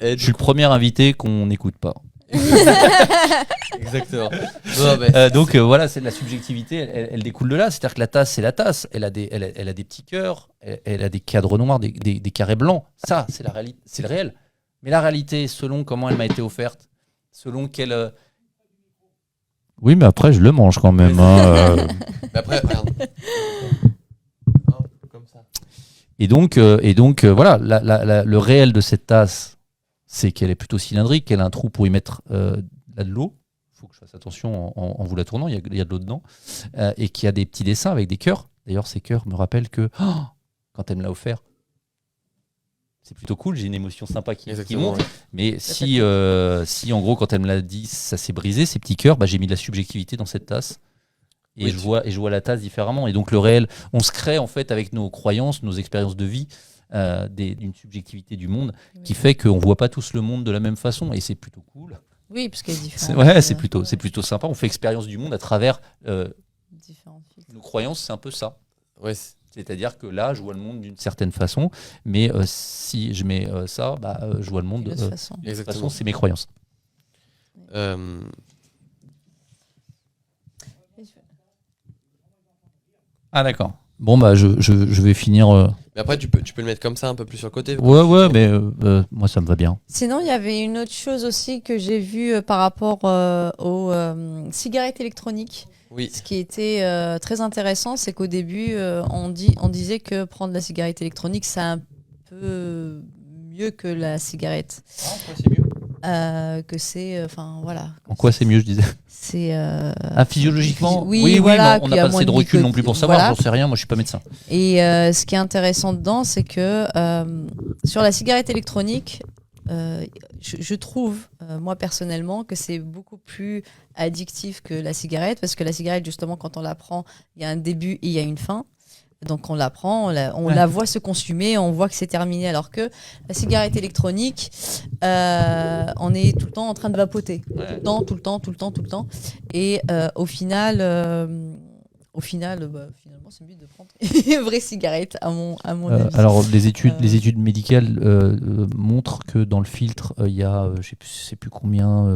A: Et
C: Je suis le premier invité qu'on n'écoute pas.
A: Exactement. Non, mais
C: Donc voilà, c'est de la subjectivité, elle découle de là. C'est-à-dire que la tasse, c'est la tasse. Elle a des petits cœurs, elle a des cadres noirs, des carrés blancs. Ça, c'est la réalité, c'est le réel. Mais la réalité, selon comment elle m'a été offerte, selon quelle... Oui, mais après, je le mange quand même.
A: mais après, regarde. Oh, comme ça.
C: Et donc, voilà, le réel de cette tasse, c'est qu'elle est plutôt cylindrique, qu'elle a un trou pour y mettre de l'eau. Il faut que je fasse attention en vous la tournant, il y a de l'eau dedans. Et qu'il y a des petits dessins avec des cœurs. D'ailleurs, ces cœurs me rappellent que quand elle me l'a offert, c'est plutôt cool, j'ai une émotion sympa qui monte.
A: Ouais.
C: Mais si en gros, quand elle me l'a dit, ça s'est brisé, ces petits cœurs, j'ai mis de la subjectivité dans cette tasse. Et,
A: Oui,
C: je vois la tasse différemment. Et donc le réel, on se crée en fait avec nos croyances, nos expériences de vie, d'une subjectivité du monde qui fait qu'on ne voit pas tous le monde de la même façon. Et c'est plutôt cool.
B: Oui, parce qu'il y a différents.
C: C'est plutôt sympa. On fait expérience du monde à travers
B: Différents filtres.
C: nos croyances, c'est un peu ça.
A: Ouais,
C: C'est-à-dire que là, je vois le monde d'une certaine façon, mais si je mets ça, je vois le monde
B: De toute façon.
C: de toute
A: exactement.
C: façon, c'est mes croyances. Ah d'accord. Bon je vais finir.
A: Mais après, tu peux le mettre comme ça, un peu plus sur le côté.
C: Ouais, mais moi ça me va bien.
B: Sinon, il y avait une autre chose aussi que j'ai vue par rapport aux cigarettes électroniques.
A: Oui.
B: Ce qui était très intéressant, c'est qu'au début, on disait que prendre la cigarette électronique, c'est un peu mieux que la cigarette.
C: Ah, c'est mieux.
B: que c'est, enfin voilà.
C: En quoi c'est mieux, je disais?
B: C'est
C: physiologiquement.
B: oui,
C: mais
B: voilà,
C: on
B: puis il y
C: n'a
B: a
C: pas
B: moins
C: assez de
B: de
C: recul non
B: nicotine,
C: plus pour savoir.
B: voilà.
C: J'en sais rien. Moi, je suis pas médecin.
B: Et ce qui est intéressant dedans, c'est que sur la cigarette électronique, je trouve, moi personnellement, que c'est beaucoup plus addictif que la cigarette, parce que la cigarette, justement, quand on la prend, il y a un début et il y a une fin. Donc on la prend, on la voit se consumer, on voit que c'est terminé. Alors que la cigarette électronique, on est tout le temps en train de vapoter.
C: Ouais.
B: Tout le temps. Et au final, finalement, c'est mieux de prendre une vraie cigarette, à mon avis.
C: Alors les études médicales montrent que dans le filtre, il y a, je sais plus combien,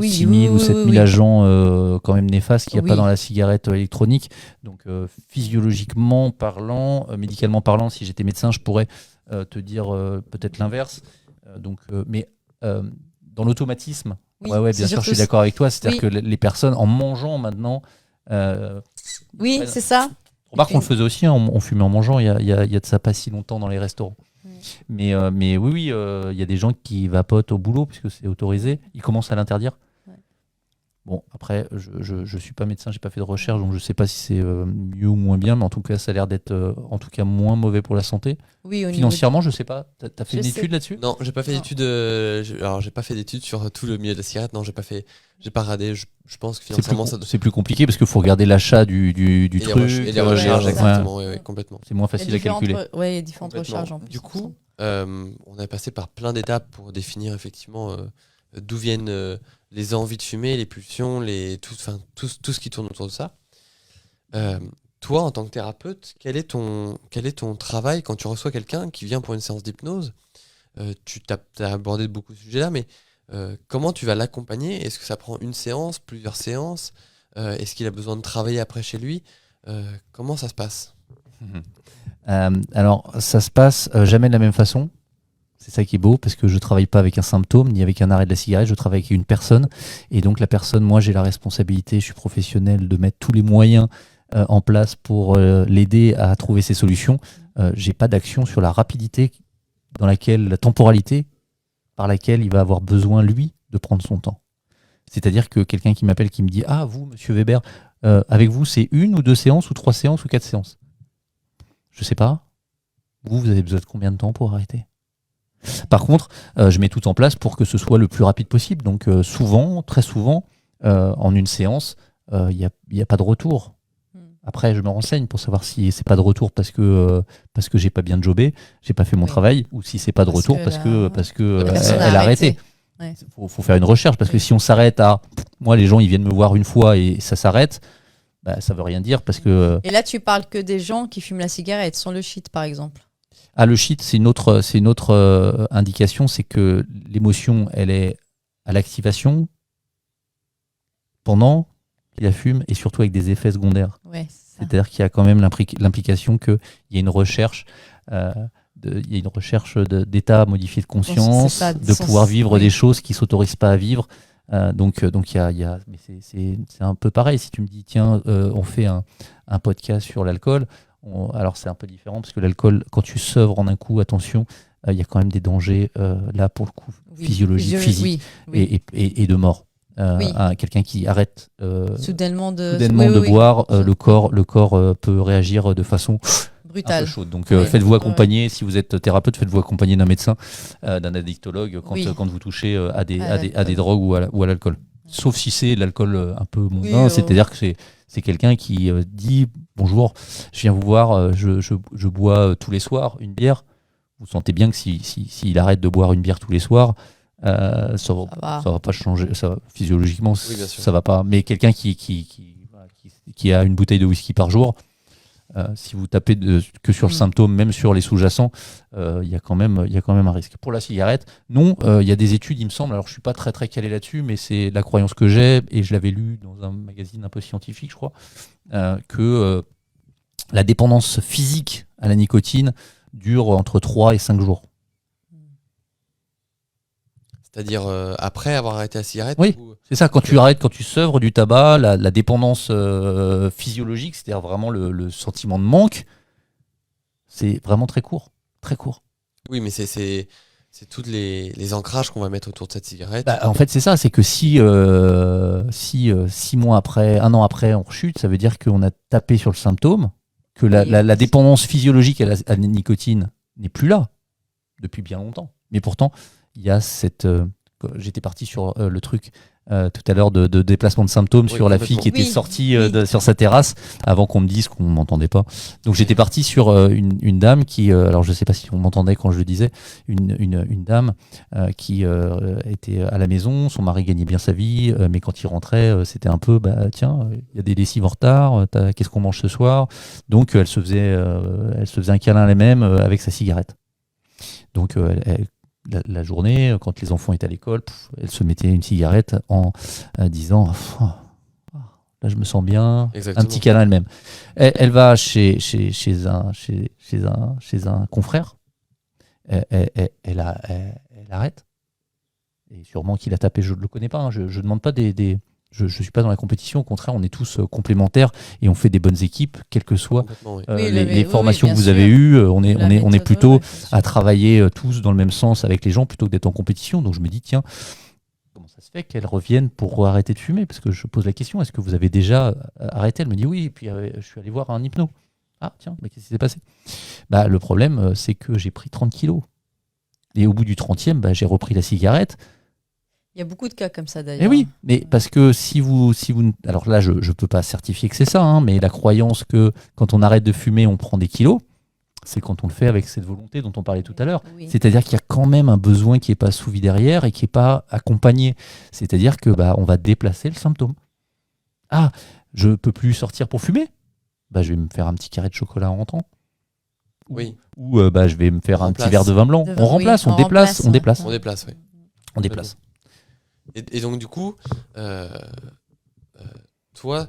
C: 6 000 ou 7 000 agents quand même néfastes qu'il n'y a pas dans la cigarette électronique. Donc physiologiquement parlant, médicalement parlant, si j'étais médecin, je pourrais te dire peut-être l'inverse. Mais dans l'automatisme, bien sûr, je suis d'accord avec toi. C'est-à-dire que les personnes, en mangeant maintenant...
B: c'est ça.
C: Remarque qu'on le faisait aussi, hein, on fumait en mangeant, il y a de ça pas si longtemps dans les restaurants. Mais oui, il y a des gens qui vapotent au boulot puisque c'est autorisé, ils commencent à l'interdire. Bon, après, je suis pas médecin, j'ai pas fait de recherche, donc je sais pas si c'est mieux ou moins bien, mais en tout cas, ça a l'air d'être en tout cas moins mauvais pour la santé.
B: Oui,
C: financièrement, je sais pas. T'as fait une étude là-dessus?
A: Non, j'ai pas fait d'études. Alors, j'ai pas fait d'études sur tout le milieu de la cigarette. Non, j'ai pas regardé. Je pense que financièrement,
C: c'est plus compliqué parce qu'il faut regarder l'achat du truc.
A: Et les recharges, exactement, complètement.
C: C'est moins facile à calculer.
B: Oui, il y a différentes recharges en plus.
A: Du coup, on est passé par plein d'étapes pour définir effectivement d'où viennent les envies de fumer, les pulsions, tout ce qui tourne autour de ça. Toi, en tant que thérapeute, quel est ton travail quand tu reçois quelqu'un qui vient pour une séance d'hypnose? Tu as abordé beaucoup de sujets là, mais comment tu vas l'accompagner? Est-ce que ça prend une séance, plusieurs séances? Est-ce qu'il a besoin de travailler après chez lui? Comment ça se passe?
C: Alors, ça se passe jamais de la même façon. C'est ça qui est beau, parce que je travaille pas avec un symptôme, ni avec un arrêt de la cigarette, je travaille avec une personne. Et donc la personne, moi j'ai la responsabilité, je suis professionnel, de mettre tous les moyens en place pour l'aider à trouver ses solutions. J'ai pas d'action sur la rapidité, la temporalité par laquelle il va avoir besoin, lui, de prendre son temps. C'est-à-dire que quelqu'un qui m'appelle, qui me dit « Ah, vous, monsieur Weber, avec vous, c'est 1 ou 2 séances, ou 3 séances, ou 4 séances ?» Je sais pas. Vous avez besoin de combien de temps pour arrêter ? Par contre, je mets tout en place pour que ce soit le plus rapide possible. Donc très souvent, en une séance, il n'y a pas de retour. Après, je me renseigne pour savoir si c'est pas de retour parce que j'ai pas bien jobé, j'ai pas fait mon travail, ou si c'est pas de retour parce que elle a arrêté. Faut faire une recherche, parce que si on s'arrête à moi, les gens ils viennent me voir une fois et ça s'arrête, ça veut rien dire, parce que.
B: Et là, tu parles que des gens qui fument la cigarette, sans le shit, par exemple.
C: Ah, le shit, c'est une autre indication, c'est que l'émotion, elle est à l'activation, pendant qu'il la fume, et surtout avec des effets secondaires.
B: Ouais,
C: c'est-à-dire qu'il y a quand même l'implication qu'il y a une recherche, d'état modifié de conscience, de pouvoir vivre des choses qui ne s'autorisent pas à vivre. Donc mais c'est un peu pareil. Si tu me dis, tiens, on fait un podcast sur l'alcool, alors c'est un peu différent, parce que l'alcool, quand tu sevres en un coup, attention, il y a quand même des dangers, là pour le coup, physiologiques, physiques, et de mort. Quelqu'un qui arrête soudainement de boire, le corps peut réagir de façon brutale, un peu chaude. Donc faites-vous accompagner, si vous êtes thérapeute, faites-vous accompagner d'un médecin, d'un addictologue quand vous touchez à des drogues ou à l'alcool. Sauf si c'est l'alcool un peu mondain, c'est-à-dire que c'est quelqu'un qui dit « Bonjour, je viens vous voir, je bois tous les soirs une bière ». Vous sentez bien que s'il arrête de boire une bière tous les soirs, ça va pas changer, physiologiquement, ça va pas. Mais quelqu'un qui a une bouteille de whisky par jour, si vous tapez que sur le symptôme, même sur les sous-jacents, il y a quand même un risque. Pour la cigarette, non, il y a des études, il me semble, alors je suis pas très très calé là-dessus, mais c'est la croyance que j'ai, et je l'avais lu dans un magazine un peu scientifique, je crois, que la dépendance physique à la nicotine dure entre 3 et 5 jours.
A: C'est-à-dire après avoir arrêté la cigarette?
C: Oui, c'est ça, quand tu arrêtes, quand tu sevres du tabac, la dépendance physiologique, c'est-à-dire vraiment le sentiment de manque, c'est vraiment très court, très court.
A: Oui, mais c'est C'est tous les ancrages qu'on va mettre autour de cette cigarette.
C: Bah, en fait, c'est ça, c'est que si 6 mois après, 1 an après, on rechute, ça veut dire qu'on a tapé sur le symptôme, que la dépendance physiologique à la nicotine n'est plus là depuis bien longtemps. Mais pourtant, il y a cette... j'étais parti sur le truc tout à l'heure de déplacement de symptômes sur la fille qui était sortie sur sa terrasse avant qu'on me dise qu'on ne m'entendait pas. Donc j'étais parti sur une dame qui, alors je ne sais pas si on m'entendait quand je le disais, une dame qui était à la maison, son mari gagnait bien sa vie, mais quand il rentrait, c'était un peu, tiens, il y a des lessives en retard, qu'est-ce qu'on mange ce soir? Donc elle se faisait un câlin à elle-même avec sa cigarette. Donc la journée, quand les enfants étaient à l'école, elle se mettait une cigarette en disant là je me sens bien. Exactement. Un petit câlin elle-même. Elle va chez un confrère, elle arrête, et sûrement qu'il a tapé, je ne le connais pas, hein, je ne demande pas je ne suis pas dans la compétition, au contraire, on est tous complémentaires et on fait des bonnes équipes, quelles que soient les formations que vous avez eues. On est plutôt à travailler tous dans le même sens avec les gens plutôt que d'être en compétition. Donc je me dis, tiens, comment ça se fait qu'elle revienne pour arrêter de fumer? Parce que je pose la question, est-ce que vous avez déjà arrêté? Elle me dit oui, et puis je suis allé voir un hypno. Ah tiens, mais qu'est-ce qui s'est passé? Le problème, c'est que j'ai pris 30 kilos. Et au bout du 30e, j'ai repris la cigarette.
B: Il y a beaucoup de cas comme ça d'ailleurs.
C: Eh oui, mais parce que si vous alors là, je ne peux pas certifier que c'est ça, hein, mais la croyance que quand on arrête de fumer, on prend des kilos, c'est quand on le fait avec cette volonté dont on parlait tout à l'heure. Oui. C'est-à-dire qu'il y a quand même un besoin qui n'est pas souvi derrière et qui n'est pas accompagné. C'est-à-dire que on va déplacer le symptôme. Ah, je ne peux plus sortir pour fumer? Je vais me faire un petit carré de chocolat en rentrant.
A: Oui.
C: Ou je vais me faire un petit verre de vin blanc. On remplace, on déplace.
A: On déplace, oui.
C: On déplace.
A: Et donc du coup, toi,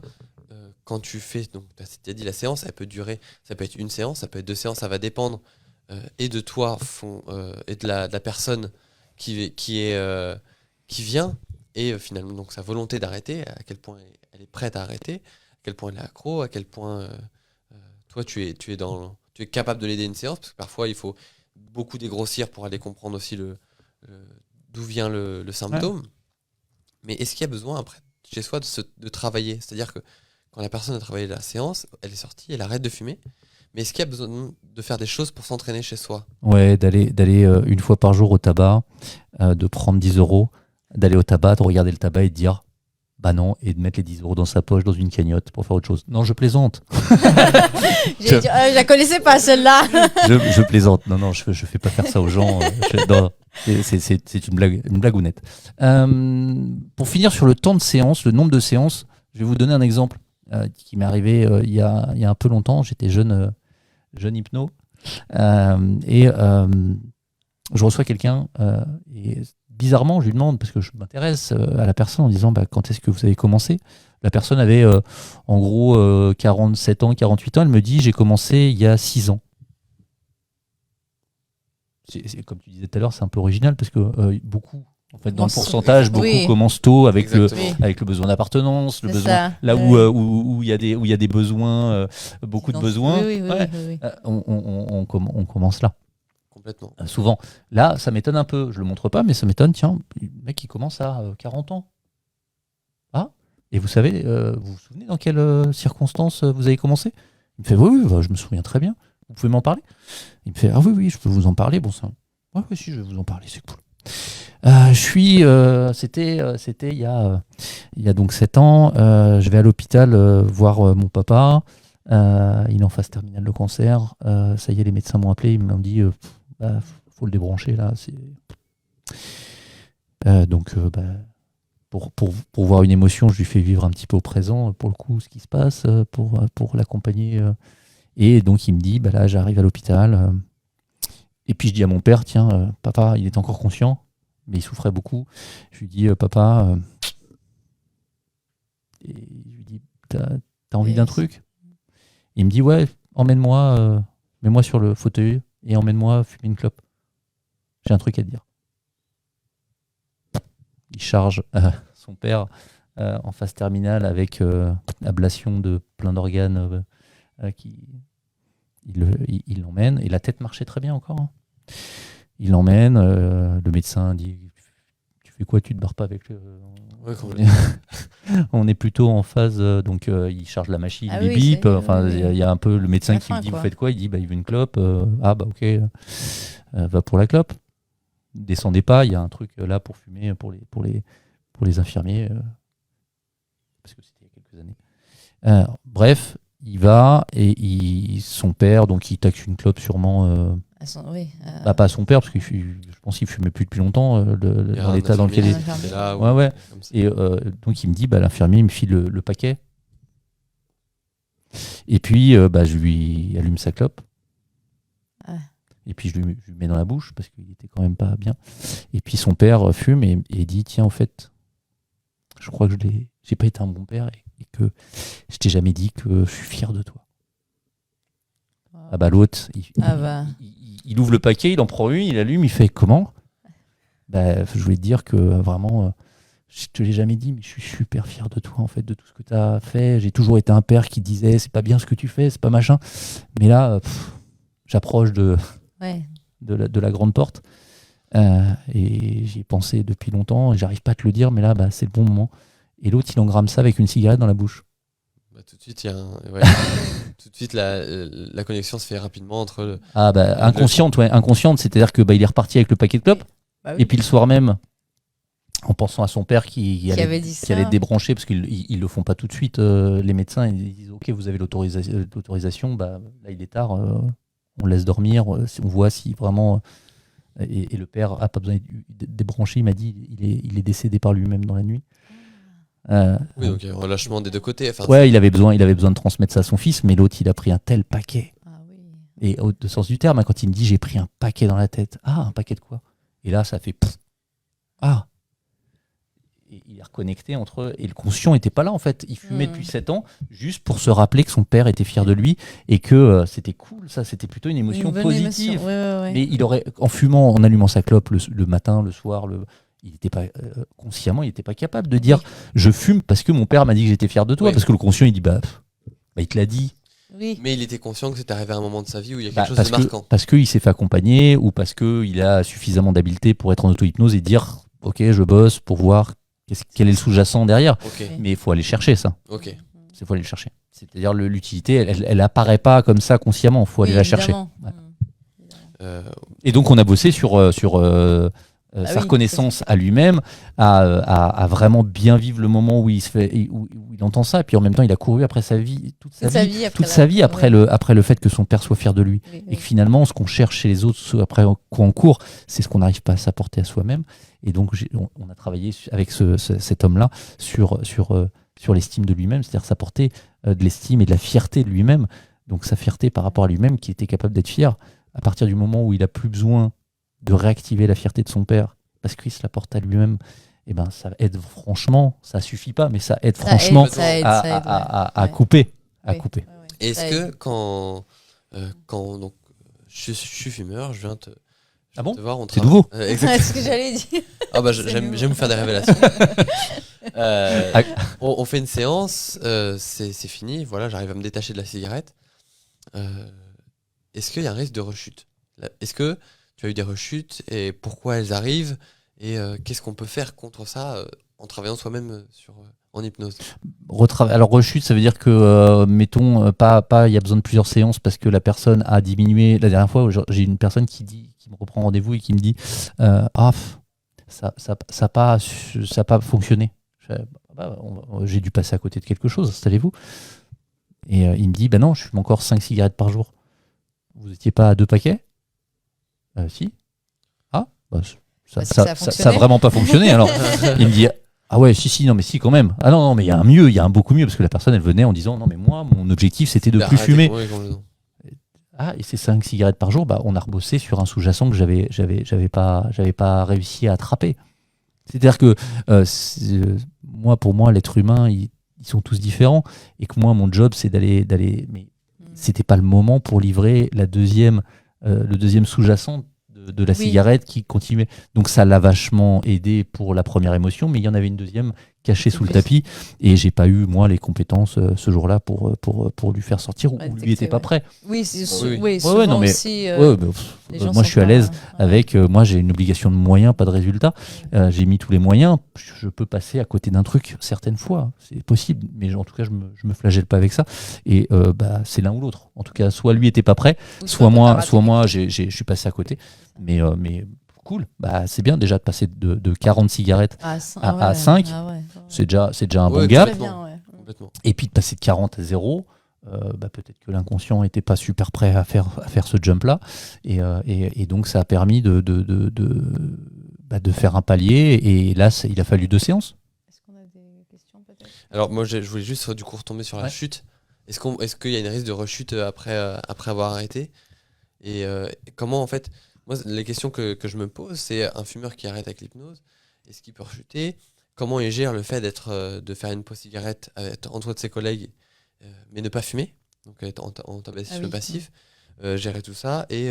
A: quand tu fais, donc tu as dit la séance, elle peut durer, ça peut être une séance, ça peut être 2 séances, ça va dépendre et de toi et de la personne qui vient, et finalement donc sa volonté d'arrêter, à quel point elle est prête à arrêter, à quel point elle est accro, à quel point toi tu es capable de l'aider une séance, parce que parfois il faut beaucoup dégrossir pour aller comprendre aussi d'où vient le symptôme. Ouais. Mais est-ce qu'il y a besoin après chez soi de travailler? C'est-à-dire que quand la personne a travaillé la séance, elle est sortie, elle arrête de fumer. Mais est-ce qu'il y a besoin de faire des choses pour s'entraîner chez soi?
C: Ouais, d'aller une fois par jour au tabac, de prendre 10 €, d'aller au tabac, de regarder le tabac et de dire non, et de mettre les 10 € dans sa poche, dans une cagnotte pour faire autre chose. Non, je plaisante.
B: Je la connaissais pas celle-là.
C: je plaisante. Non, je fais pas faire ça aux gens. C'est une blagounette. Pour finir sur le temps de séance, le nombre de séances, je vais vous donner un exemple qui m'est arrivé il y a un peu longtemps. J'étais jeune hypno et je reçois quelqu'un et bizarrement, je lui demande, parce que je m'intéresse à la personne en disant quand est-ce que vous avez commencé? La personne avait en gros 47 ans, 48 ans. Elle me dit j'ai commencé il y a 6 ans. C'est, comme tu disais tout à l'heure, c'est un peu original parce que beaucoup, en fait, dans le pourcentage, beaucoup commencent tôt avec le besoin d'appartenance, le besoin là où il y a des besoins, beaucoup de besoins. On commence là.
A: Complètement.
C: Souvent. Là, ça m'étonne un peu. Je le montre pas, mais ça m'étonne. Tiens, le mec, il commence à 40 ans. Ah, et vous savez, vous vous souvenez dans quelles circonstances vous avez commencé? Il me fait, oui, je me souviens très bien. Vous pouvez m'en parler? Il me fait, ah oui, je peux vous en parler. Bon, ça. Ouais, si, je vais vous en parler, c'est cool. C'était il y a donc 7 ans. Je vais à l'hôpital voir mon papa. Il est en phase terminale de cancer. Ça y est, les médecins m'ont appelé. Ils m'ont dit, faut le débrancher là. Donc, pour voir une émotion, je lui fais vivre un petit peu au présent, pour le coup, ce qui se passe, pour l'accompagner. Et donc, il me dit, là, j'arrive à l'hôpital. Et puis, je dis à mon père, tiens, papa, il est encore conscient, mais il souffrait beaucoup. Je lui dis, papa, et je lui dis, t'as envie d'un truc? Il me dit, ouais, emmène-moi, mets-moi sur le fauteuil et emmène-moi fumer une clope. J'ai un truc à te dire. Il charge son père en phase terminale avec ablation de plein d'organes. Il l'emmène et la tête marchait très bien encore. Hein. Il l'emmène, le médecin dit tu fais quoi, tu te barres pas avec le...
A: Ouais, complètement.
C: On est plutôt en phase, donc il charge la machine,
B: Ah
C: bip
B: oui,
C: bip,
B: ça y est,
C: enfin
B: oui.
C: il y a un peu le médecin
B: La
C: qui
B: fin,
C: me dit
B: quoi.
C: vous faites quoi, il dit il veut une clope, ah bah ok, va pour la clope. Descendez pas, il y a un truc là pour fumer pour les infirmiers, parce que c'était il y a quelques années. Bref, il va et son père, donc il taxe une clope sûrement,
B: Oui.
C: pas à son père, parce que je pense qu'il fumait plus depuis longtemps,
A: Il y a
C: dans
A: un
C: l'état dans lequel il
A: infirmier
C: est.
A: qui était là,
C: Ouais, ouais.
A: comme ça.
C: Et donc il me dit, l'infirmier il me file le paquet. Et puis je lui allume sa clope.
B: Ouais.
C: Et puis je lui mets dans la bouche parce qu'il était quand même pas bien. Et puis son père fume et dit, tiens, en fait, je crois que j'ai pas été un bon père et que je t'ai jamais dit que je suis fier de toi. Ah bah l'autre, il ouvre le paquet, il en prend une, il allume, il fait comment ? Je voulais te dire que vraiment, je te l'ai jamais dit, mais je suis super fier de toi en fait, de tout ce que tu as fait. J'ai toujours été un père qui disait c'est pas bien ce que tu fais, c'est pas machin. Mais là, j'approche de la grande porte et j'y ai pensé depuis longtemps et j'arrive pas à te le dire, mais là, c'est le bon moment. Et l'autre, il engramme ça avec une cigarette dans la bouche.
A: Tout de suite, il y a tout de suite la connexion se fait rapidement entre le...
C: inconsciente, c'est-à-dire que il est reparti avec le paquet de clopes.
B: Bah oui.
C: Et puis le soir même, en pensant à son père qui allait débrancher, parce qu'ils le font pas tout de suite, les médecins, ils disent ok, vous avez l'autorisation, là il est tard, on laisse dormir, on voit si vraiment... Et le père a pas besoin de débrancher, il m'a dit il est décédé par lui-même dans la nuit.
A: Oui, donc il y a un relâchement des deux côtés. Enfin,
C: ouais, il avait besoin de transmettre ça à son fils, mais l'autre il a pris un tel paquet.
B: Ah, oui.
C: Et au sens du terme, quand il me dit j'ai pris un paquet dans la tête, un paquet de quoi ? Et là ça fait pfff. Et il est reconnecté entre eux. Et le conscient n'était pas là en fait. Il fumait depuis 7 ans juste pour se rappeler que son père était fier de lui et que c'était cool, ça c'était plutôt une émotion positive.
B: Ouais.
C: Mais il aurait, en fumant, en allumant sa clope le matin, le soir, il n'était pas consciemment, il n'était pas capable de dire je fume parce que mon père m'a dit que j'étais fier de toi, parce que le conscient il dit il te l'a dit.
B: Oui.
A: Mais il était conscient que c'était arrivé à un moment de sa vie où il y a quelque chose de marquant.
C: Parce qu'il s'est fait accompagner ou parce qu'il a suffisamment d'habileté pour être en auto-hypnose et dire ok, je bosse pour voir quel est le sous-jacent derrière.
A: Okay.
C: Mais il faut aller chercher ça.
A: Okay.
C: Il faut aller le chercher. C'est-à-dire l'utilité, elle apparaît pas comme ça consciemment, il faut aller la chercher. Ouais. Et donc on a bossé sur sa reconnaissance à lui-même, à vraiment bien vivre le moment où il entend ça, et puis en même temps il a couru après sa vie, toute sa vie après le fait que son père soit fier de lui, et que finalement ce qu'on cherche chez les autres, ce après quoi on court, c'est ce qu'on n'arrive pas à s'apporter à soi-même. Et donc on a travaillé avec cet homme-là sur l'estime de lui-même, c'est-à-dire s'apporter de l'estime et de la fierté de lui-même, donc sa fierté par rapport à lui-même, qui était capable d'être fier à partir du moment où il a plus besoin de réactiver la fierté de son père parce qu'il se la porte à lui-même. Et ça aide franchement, ça suffit pas, mais ça aide franchement à couper. Couper.
A: Est-ce que quand donc, je suis fumeur, je viens te voir,
C: c'est nouveau.
B: C'est ce que j'allais dire.
A: J'aime vous faire des révélations. On fait une séance, c'est fini, voilà, j'arrive à me détacher de la cigarette. Est-ce qu'il y a un risque de rechute ? Est-ce que tu as eu des rechutes et pourquoi elles arrivent et qu'est-ce qu'on peut faire contre ça en travaillant soi-même en hypnose ?
C: Alors rechute, ça veut dire que mettons il y a besoin de plusieurs séances parce que la personne a diminué. La dernière fois, j'ai une personne qui me reprend rendez-vous et qui me dit ça n'a pas fonctionné. J'ai dû passer à côté de quelque chose, installez-vous. Et il me dit non, je fume encore 5 cigarettes par jour. Vous n'étiez pas à 2 paquets ? Si. Ça a vraiment pas fonctionné. Alors il me dit non mais si quand même. Ah non mais il y a un mieux, il y a un beaucoup mieux, parce que la personne elle venait en disant non mais moi mon objectif c'était de plus fumer. Et ces 5 cigarettes par jour, on a rebossé sur un sous-jacent que j'avais pas réussi à attraper. C'est-à-dire que pour moi l'être humain ils sont tous différents et que moi mon job c'est d'aller mais c'était pas le moment pour livrer le deuxième sous-jacent de la cigarette qui continuait. Donc ça l'a vachement aidé pour la première émotion, mais il y en avait une deuxième caché sous le tapis, et j'ai pas eu moi les compétences ce jour-là pour lui faire sortir, ou lui était pas prêt.
B: Oui,
A: Oui.
B: souvent
C: non, mais
B: aussi.
C: Moi je suis à l'aise avec moi j'ai une obligation de moyens, pas de résultat. J'ai mis tous les moyens, je peux passer à côté d'un truc certaines fois, c'est possible, mais en tout cas je me flagelle pas avec ça, et c'est l'un ou l'autre. En tout cas, soit lui était pas prêt, soit moi je suis passé à côté, mais cool, bah, c'est bien déjà de passer de 40 cigarettes à 5, c'est déjà un bon gap.
A: Complètement.
C: Et puis de passer de 40 à 0, peut-être que l'inconscient n'était pas super prêt à faire ce jump-là. Et donc ça a permis de faire un palier. Et là, il a fallu 2 séances.
B: Est-ce qu'on a des questions peut-être ?
A: Alors moi, je voulais juste du coup retomber sur la chute. Est-ce qu'il y a une risque de rechute après avoir arrêté ? Et comment en fait... Moi, les questions que je me pose, c'est un fumeur qui arrête avec l'hypnose, est-ce qu'il peut rechuter ? Comment il gère le fait de faire une pause cigarette, être entouré de ses collègues, mais ne pas fumer, donc être en tabagisme passif, gérer tout ça, et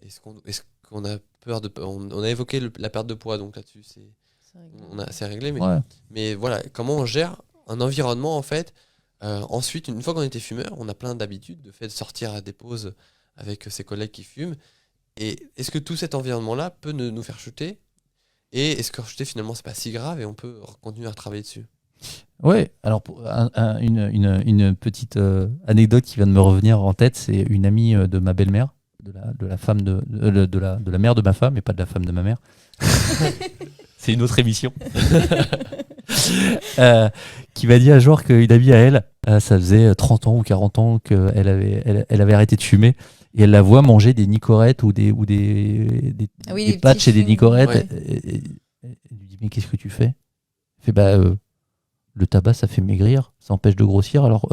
A: est-ce qu'on a peur de... On a évoqué la perte de poids, donc là-dessus, c'est réglé, mais voilà, comment on gère un environnement, en fait. Ensuite, une fois qu'on était fumeur, on a plein d'habitudes, de fait de sortir à des pauses avec ses collègues qui fument. Et est-ce que tout cet environnement-là peut nous faire chuter ? Et est-ce que rechuter, finalement, c'est pas si grave et on peut continuer à travailler dessus ?
C: Ouais, alors une petite anecdote qui vient de me revenir en tête, c'est une amie de ma belle-mère, de la femme de la mère de ma femme, et pas de la femme de ma mère. C'est une autre émission. Qui m'a dit un jour qu'une amie à elle, ça faisait 30 ans ou 40 ans qu'elle avait arrêté de fumer, et elle la voit manger des Nicorettes ou des patchs et des Nicorettes.
A: Ouais.
C: Elle lui dit, mais qu'est-ce que tu fais ? Elle fait, le tabac, ça fait maigrir, ça empêche de grossir. Alors,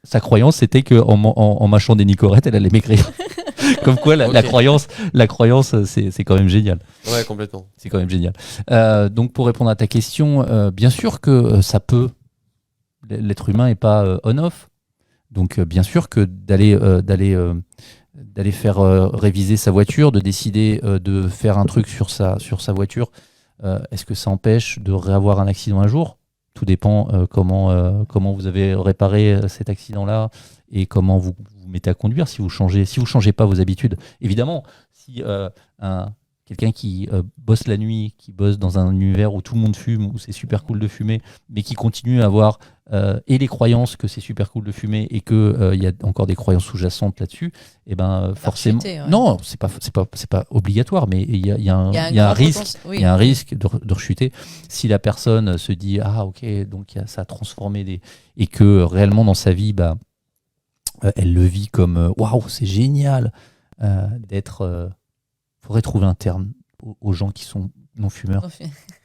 C: sa croyance, c'était qu'en mâchant des Nicorettes, elle allait maigrir. Comme quoi, la croyance, c'est quand même génial.
A: Ouais, complètement.
C: C'est quand même génial. Donc, pour répondre à ta question, bien sûr que ça peut. L'être humain n'est pas on-off. Donc, bien sûr que d'aller faire réviser sa voiture, de décider de faire un truc sur sa voiture, est-ce que ça empêche de réavoir un accident un jour ? Tout dépend comment vous avez réparé cet accident-là et comment vous vous mettez à conduire. Si vous changez pas vos habitudes, évidemment, si quelqu'un qui bosse la nuit, qui bosse dans un univers où tout le monde fume, où c'est super cool de fumer, mais qui continue à avoir et les croyances que c'est super cool de fumer et que y a encore des croyances sous-jacentes là-dessus, et forcément, non, c'est pas obligatoire, mais il y a un risque, il y a un risque de rechuter si la personne se dit ok, donc ça a transformé et que réellement dans sa vie, elle le vit comme waouh, c'est génial d'être. Faudrait trouver un terme aux gens qui sont non-fumeurs,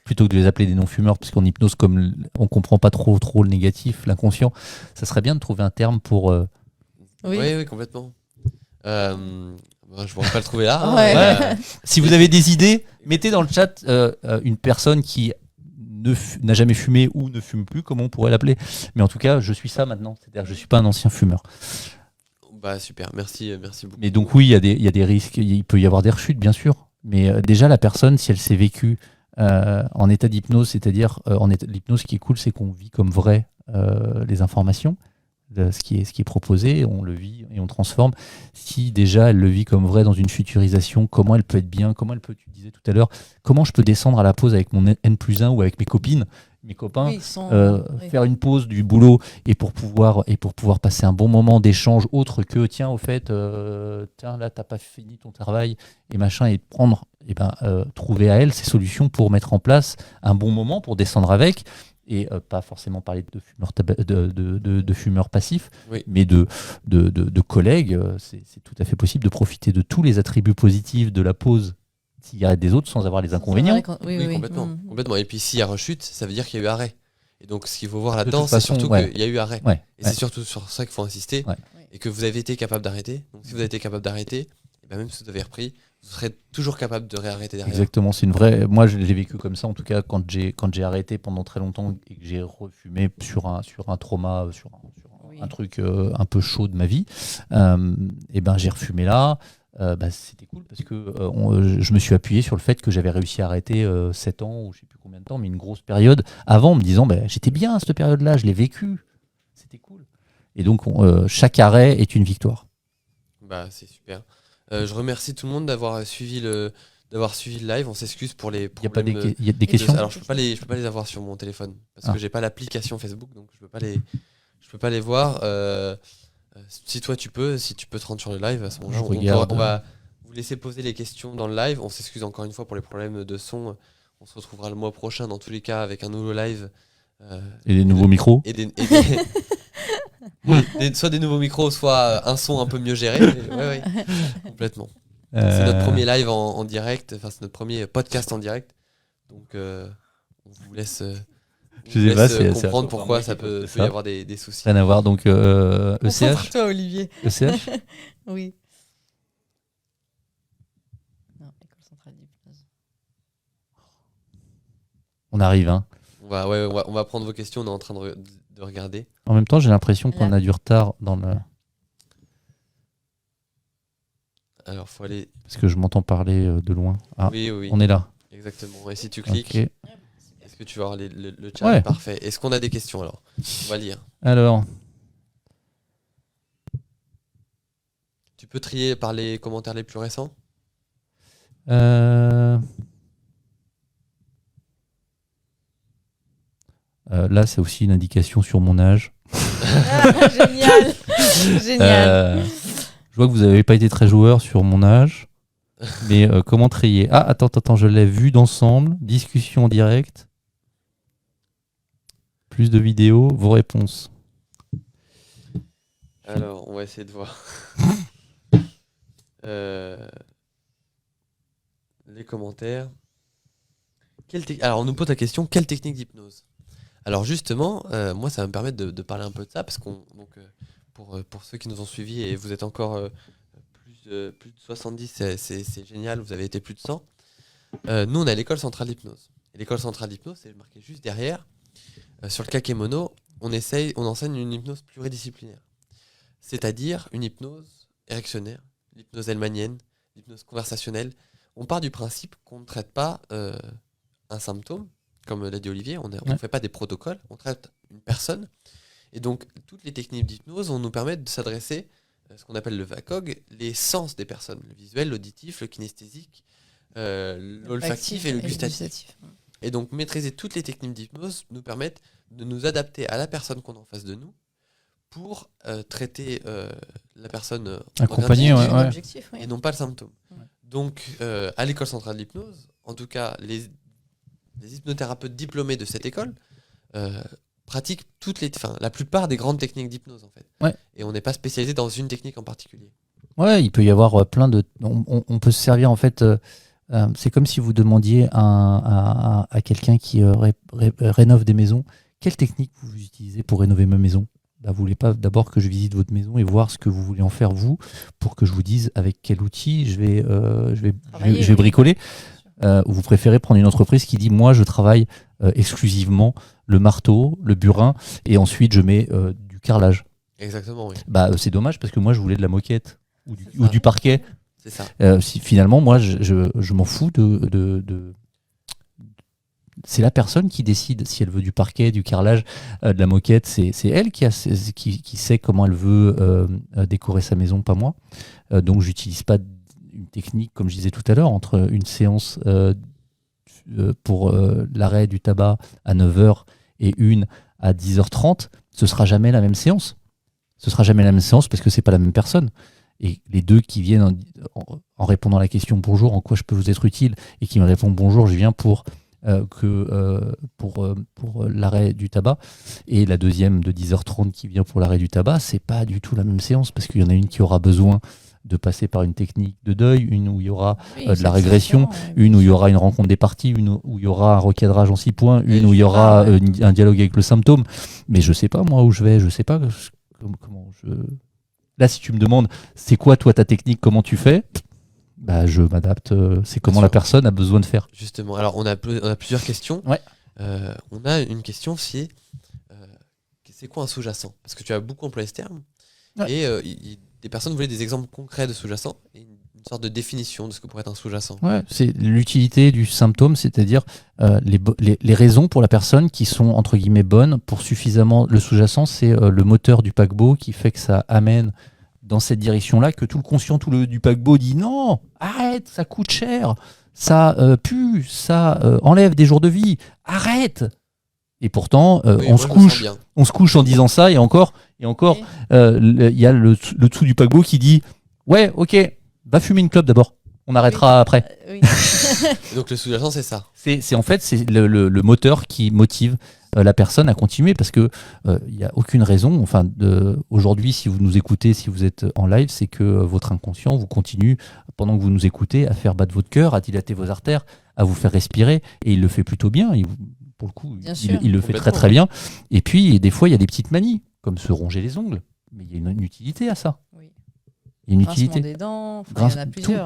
C: plutôt que de les appeler des non-fumeurs, parce qu'en hypnose, comme on comprend pas trop le négatif, l'inconscient, ça serait bien de trouver un terme pour...
A: Oui, complètement. Je ne pourrais pas le trouver là.
B: Ouais.
C: Si vous avez des idées, mettez dans le chat une personne qui n'a jamais fumé ou ne fume plus, comment on pourrait l'appeler. Mais en tout cas, je suis ça maintenant, c'est-à-dire que je suis pas un ancien fumeur.
A: Super, merci beaucoup.
C: Mais donc oui, il y a des risques, il peut y avoir des rechutes, bien sûr. Mais déjà, la personne, si elle s'est vécue en état d'hypnose, c'est-à-dire en état d'hypnose, ce qui est cool, c'est qu'on vit comme vrai les informations, ce qui est proposé, on le vit et on transforme. Si déjà elle le vit comme vrai dans une futurisation, comment elle peut être bien, comment elle peut, tu disais tout à l'heure, comment je peux descendre à la pause avec mon N+1 ou avec mes copains, faire une pause du boulot et pour pouvoir passer un bon moment d'échange autre que tiens au fait tiens là t'as pas fini ton travail et machin, et prendre trouver à elle ces solutions pour mettre en place un bon moment pour descendre avec, et pas forcément parler de fumeurs passifs, mais de collègues. C'est tout à fait possible de profiter de tous les attributs positifs de la pause cigarette des autres sans avoir les inconvénients.
A: Oui, complètement. Et puis s'il y a rechute, ça veut dire qu'il y a eu arrêt. Et donc ce qu'il faut voir là-dedans, c'est surtout qu'il y a eu arrêt. C'est surtout sur ça qu'il faut insister. Et que vous avez été capable d'arrêter. Donc si vous avez été capable d'arrêter, même si vous avez repris, vous serez toujours capable de réarrêter derrière.
C: Exactement, c'est une vraie. Moi, je l'ai vécu comme ça, en tout cas, quand j'ai arrêté pendant très longtemps et que j'ai refumé sur un trauma, sur un truc un peu chaud de ma vie. J'ai refumé là. c'était cool parce que je me suis appuyé sur le fait que j'avais réussi à arrêter 7 ans ou je sais plus combien de temps, mais une grosse période avant, en me disant j'étais bien à cette période-là, je l'ai vécu, c'était cool. Et donc chaque arrêt est une victoire.
A: Bah, c'est super. Je remercie tout le monde d'avoir suivi le live. On s'excuse pour les
C: Il y a pas
A: problèmes.
C: il y a des questions.
A: Alors je peux pas les avoir sur mon téléphone parce que j'ai pas l'application Facebook, donc je peux pas les voir. Si toi tu peux te rendre sur le live, à ce moment-là, on va vous laisser poser les questions dans le live. On s'excuse encore une fois pour les problèmes de son. On se retrouvera le mois prochain dans tous les cas avec un nouveau live.
C: Et des nouveaux micros.
A: Soit des nouveaux micros, soit un son un peu mieux géré. Ouais, complètement. C'est notre premier live en direct, enfin c'est notre premier podcast en direct. Donc on vous laisse, comprendre pourquoi ça peut y avoir des soucis.
C: Rien à voir, donc ECH.
B: Toi, Olivier.
C: ECH.
B: Oui. Non, École centrale d'hypnose.
C: On arrive, hein.
A: On va prendre vos questions, on est en train de regarder.
C: En même temps, j'ai l'impression qu'on a du retard dans le...
A: Alors, faut aller...
C: Parce que je m'entends parler de loin. Ah,
A: oui.
C: On est là.
A: Exactement. Et si tu cliques,
C: okay.
A: Est-ce que tu vas avoir le chat?
C: Ouais.
A: Parfait. Est-ce qu'on a des questions alors? On va lire.
C: Alors...
A: Tu peux trier par les commentaires les plus récents?
C: Là, c'est aussi une indication sur mon âge.
B: Génial. Génial.
C: Je vois que vous n'avez pas été très joueur sur mon âge. Mais comment trier? Ah, attends, je l'ai vu d'ensemble. Discussion en direct. Plus de vidéos, vos réponses.
A: Alors, on va essayer de voir. Les commentaires. Alors, on nous pose la question, quelle technique d'hypnose? Alors justement, moi, ça va me permettre de parler un peu de ça, parce pour ceux qui nous ont suivis, et vous êtes encore plus de 70, c'est génial, vous avez été plus de 100. Nous, on a l'école centrale d'hypnose. Et l'école centrale d'hypnose, c'est marqué juste derrière. Sur le kakémono, on enseigne une hypnose pluridisciplinaire. C'est-à-dire une hypnose érectionnaire, l'hypnose hellmanienne, l'hypnose conversationnelle. On part du principe qu'on ne traite pas un symptôme, comme l'a dit Olivier, on ne fait pas des protocoles, on traite une personne. Et donc, toutes les techniques d'hypnose vont nous permettre de s'adresser à ce qu'on appelle le VACOG, les sens des personnes, le visuel, l'auditif, le kinesthésique, l'olfactif et le gustatif. Et donc, maîtriser toutes les techniques d'hypnose nous permettent de nous adapter à la personne qu'on a en face de nous pour traiter la personne
C: accompagnée,
B: objectif,
A: et non pas le symptôme. Ouais. Donc, à l'école centrale de l'hypnose, en tout cas, les hypnothérapeutes diplômés de cette école pratiquent la plupart des grandes techniques d'hypnose, en fait.
C: Ouais.
A: Et on n'est pas spécialisé dans une technique en particulier.
C: Ouais, il peut y avoir plein de... On peut se servir, en fait... c'est comme si vous demandiez à quelqu'un qui rénove des maisons, quelle technique vous utilisez pour rénover ma maison? Vous voulez pas d'abord que je visite votre maison et voir ce que vous voulez en faire vous, pour que je vous dise avec quel outil je vais bricoler? Ou vous préférez prendre une entreprise qui dit moi je travaille exclusivement le marteau, le burin, et ensuite je mets du carrelage.
A: Exactement, oui.
C: C'est dommage parce que moi je voulais de la moquette ou du parquet.
A: C'est ça.
C: Finalement, moi, je m'en fous c'est la personne qui décide si elle veut du parquet, du carrelage, de la moquette. C'est elle qui sait comment elle veut décorer sa maison, pas moi. Donc, j'utilise pas une technique, comme je disais tout à l'heure, entre une séance pour l'arrêt du tabac à 9h et une à 10h30. Ce sera jamais la même séance. Ce sera jamais la même séance parce que c'est pas la même personne. Et les deux qui viennent en répondant à la question bonjour, en quoi je peux vous être utile, et qui me répondent bonjour, je viens pour l'arrêt du tabac, et la deuxième de 10h30 qui vient pour l'arrêt du tabac, c'est pas du tout la même séance, parce qu'il y en a une qui aura besoin de passer par une technique de deuil, une où il y aura de la régression, une où il y aura une rencontre des parties, une où il y aura un recadrage en 6 points, une où il y aura un dialogue avec le symptôme. Mais je sais pas moi où je vais, je sais pas comment je... Là, si tu me demandes, c'est quoi toi ta technique, comment tu fais, je m'adapte. C'est comment la personne a besoin de faire.
A: Justement. Alors, on a plusieurs questions.
C: Ouais.
A: On a une question, c'est quoi un sous-jacent? Parce que tu as beaucoup employé ce terme. Ouais. Et des personnes voulaient des exemples concrets de sous-jacents. Et une sorte de définition de ce que pourrait être un sous-jacent.
C: Ouais, c'est l'utilité du symptôme, c'est-à-dire les raisons pour la personne qui sont entre guillemets bonnes pour suffisamment. Le sous-jacent, c'est le moteur du paquebot qui fait que ça amène dans cette direction-là, que tout le conscient, du paquebot dit non, arrête, ça coûte cher, ça pue, ça enlève des jours de vie, arrête. Et pourtant,
A: Oui,
C: on
A: moi,
C: se
A: je me sens
C: couche.
A: bien.
C: On se couche en disant ça, et encore, il y a le dessous du paquebot qui dit ouais, ok, va fumer une clope d'abord. On arrêtera après.
B: Oui.
A: Et donc le sous-jacent, c'est ça.
C: C'est en fait c'est le moteur qui motive la personne à continuer, parce que il y a aucune raison. Enfin, aujourd'hui, si vous nous écoutez, si vous êtes en live, c'est que votre inconscient vous continue pendant que vous nous écoutez à faire battre votre cœur, à dilater vos artères, à vous faire respirer, et il le fait plutôt bien. Pour le coup,
B: Bien sûr.
C: il le fait très très bien. Et puis des fois, il y a des petites manies, comme se ronger les ongles, mais il y a une utilité à ça.
B: Oui.
C: Il y a une
B: Grincement
C: utilité.
B: des dents, il y en a plusieurs.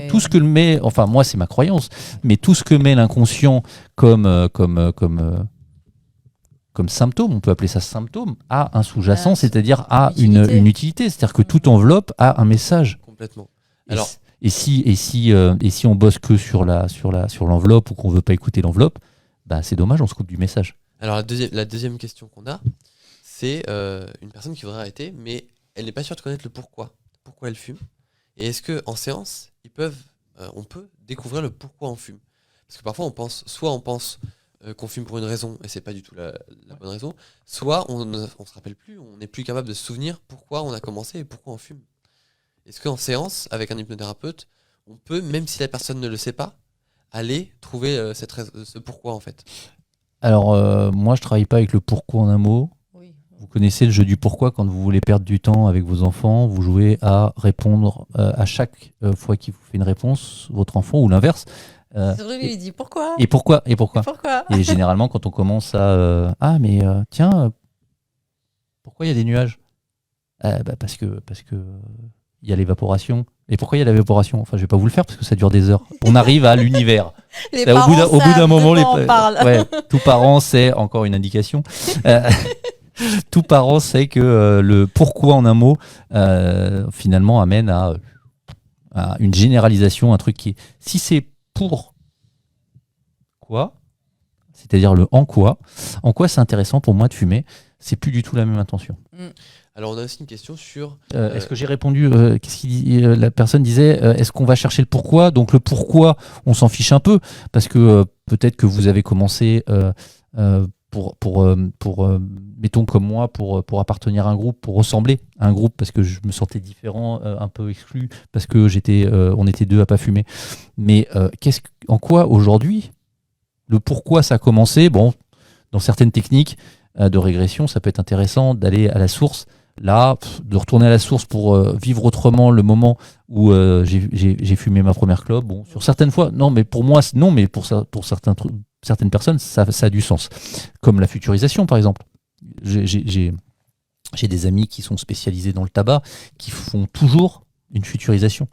C: Tout ce que met, enfin moi c'est ma croyance, mais tout ce que met l'inconscient comme symptôme, on peut appeler ça symptôme, a un sous-jacent, c'est-à-dire a une utilité, c'est-à-dire que toute enveloppe a un message.
A: Complètement.
C: Alors, et si on bosse que sur l'enveloppe, ou qu'on veut pas écouter l'enveloppe, bah c'est dommage, on se coupe du message.
A: Alors la deuxième question qu'on a, c'est une personne qui voudrait arrêter, mais elle n'est pas sûre de connaître le pourquoi elle fume. Et est-ce que en séance, on peut découvrir le pourquoi on fume? Parce que parfois on pense qu'on fume pour une raison et c'est pas du tout la bonne raison, soit on se rappelle plus, on n'est plus capable de se souvenir pourquoi on a commencé et pourquoi on fume. Est-ce qu'en séance, avec un hypnothérapeute, on peut, même si la personne ne le sait pas, aller trouver ce pourquoi en fait?
C: Alors moi je travaille pas avec le pourquoi en un mot.
B: Oui.
C: Vous connaissez le jeu du pourquoi. Quand vous voulez perdre du temps avec vos enfants, vous jouez à répondre à chaque fois qu'il vous fait une réponse, votre enfant, ou l'inverse.
B: Il dit pourquoi?
C: Et pourquoi?
B: Pourquoi?
C: Et généralement, quand on commence à tiens, pourquoi il y a des nuages? Parce que il y a l'évaporation. Et pourquoi il y a l'évaporation? Enfin, je vais pas vous le faire parce que ça dure des heures. On arrive à l'univers.
B: Les
C: Au bout d'un moment,
B: on parle.
C: tout parent sait, encore une indication. Tout parent sait que le pourquoi en un mot finalement amène à une généralisation, un truc qui est, si c'est pour quoi, c'est-à-dire le en quoi c'est intéressant pour moi de fumer, c'est plus du tout la même intention.
A: Alors on a aussi une question sur...
C: Est-ce que j'ai répondu qu'est-ce qu'il dit, la personne disait est-ce qu'on va chercher le pourquoi? Donc le pourquoi, on s'en fiche un peu, parce que peut-être que vous avez commencé mettons comme moi, pour appartenir à un groupe, pour ressembler à un groupe, parce que je me sentais différent, un peu exclu, parce que on était deux à pas fumer. Mais en quoi aujourd'hui, le pourquoi ça a commencé? Bon, dans certaines techniques de régression, ça peut être intéressant d'aller à la source. Là, de retourner à la source pour vivre autrement le moment où j'ai fumé ma première clope. Bon, sur certaines fois, non, mais pour moi, non, mais pour certaines personnes, ça a du sens. Comme la futurisation, par exemple. J'ai des amis qui sont spécialisés dans le tabac, qui font toujours une futurisation.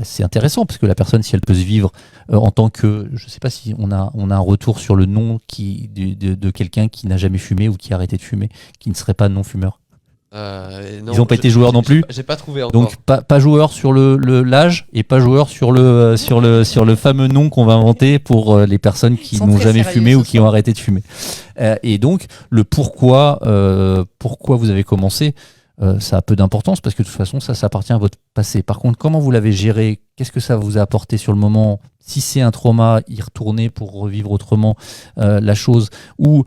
C: C'est intéressant, parce que la personne, si elle peut se vivre en tant que... Je ne sais pas si on a un retour sur le nom de quelqu'un qui n'a jamais fumé ou qui a arrêté de fumer, qui ne serait pas non-fumeur.
A: Non,
C: ils n'ont pas été joueurs non plus.
A: J'ai pas trouvé encore.
C: Donc pas joueur sur l'âge, et pas joueur sur le fameux nom qu'on va inventer pour les personnes qui n'ont jamais fumé ou qui ont arrêté de fumer. Et donc le pourquoi vous avez commencé, ça a peu d'importance, parce que de toute façon ça appartient à votre passé. Par contre, comment vous l'avez géré, qu'est-ce que ça vous a apporté sur le moment? Si c'est un trauma, y retourner pour revivre autrement la chose, ou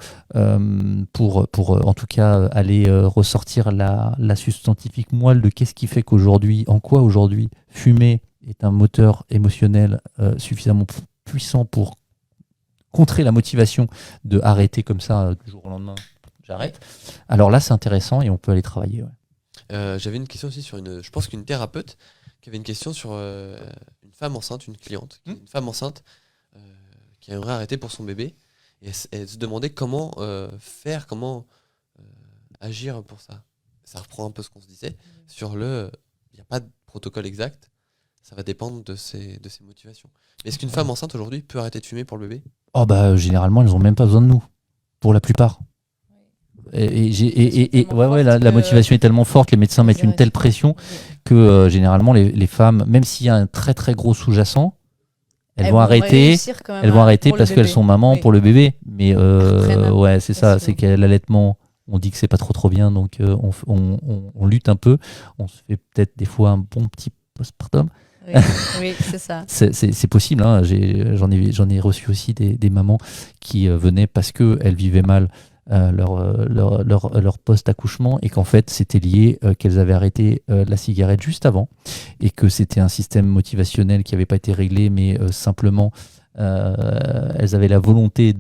C: pour en tout cas aller ressortir la substantifique moelle de qu'est-ce qui fait qu'aujourd'hui, en quoi aujourd'hui fumer est un moteur émotionnel suffisamment puissant pour contrer la motivation de arrêter comme ça du jour au lendemain. J'arrête. Alors là, c'est intéressant et on peut aller travailler. Ouais.
A: J'avais une question aussi sur je pense qu'une thérapeute qui avait une question sur une femme enceinte, une cliente, une femme enceinte qui aimerait arrêter pour son bébé, et elle se demandait comment faire, comment agir pour ça. Ça reprend un peu ce qu'on se disait sur il n'y a pas de protocole exact, ça va dépendre de ses motivations. Mais est-ce qu'une femme enceinte aujourd'hui peut arrêter de fumer pour le bébé?
C: Généralement, elles n'ont même pas besoin de nous, pour la plupart. La motivation est tellement forte, les médecins mettent une telle pression que généralement les femmes, même s'il y a un très très gros sous-jacent, elles vont arrêter parce qu'elles sont mamans pour le bébé. Mais c'est ça, c'est que l'allaitement, on dit que c'est pas trop bien, donc on lutte un peu. On se fait peut-être des fois un bon petit postpartum.
B: Oui, c'est ça.
C: C'est possible. Hein. J'en ai reçu aussi des mamans qui venaient parce qu'elles vivaient mal leur post-accouchement et qu'en fait c'était lié qu'elles avaient arrêté la cigarette juste avant et que c'était un système motivationnel qui n'avait pas été réglé, mais simplement elles avaient la volonté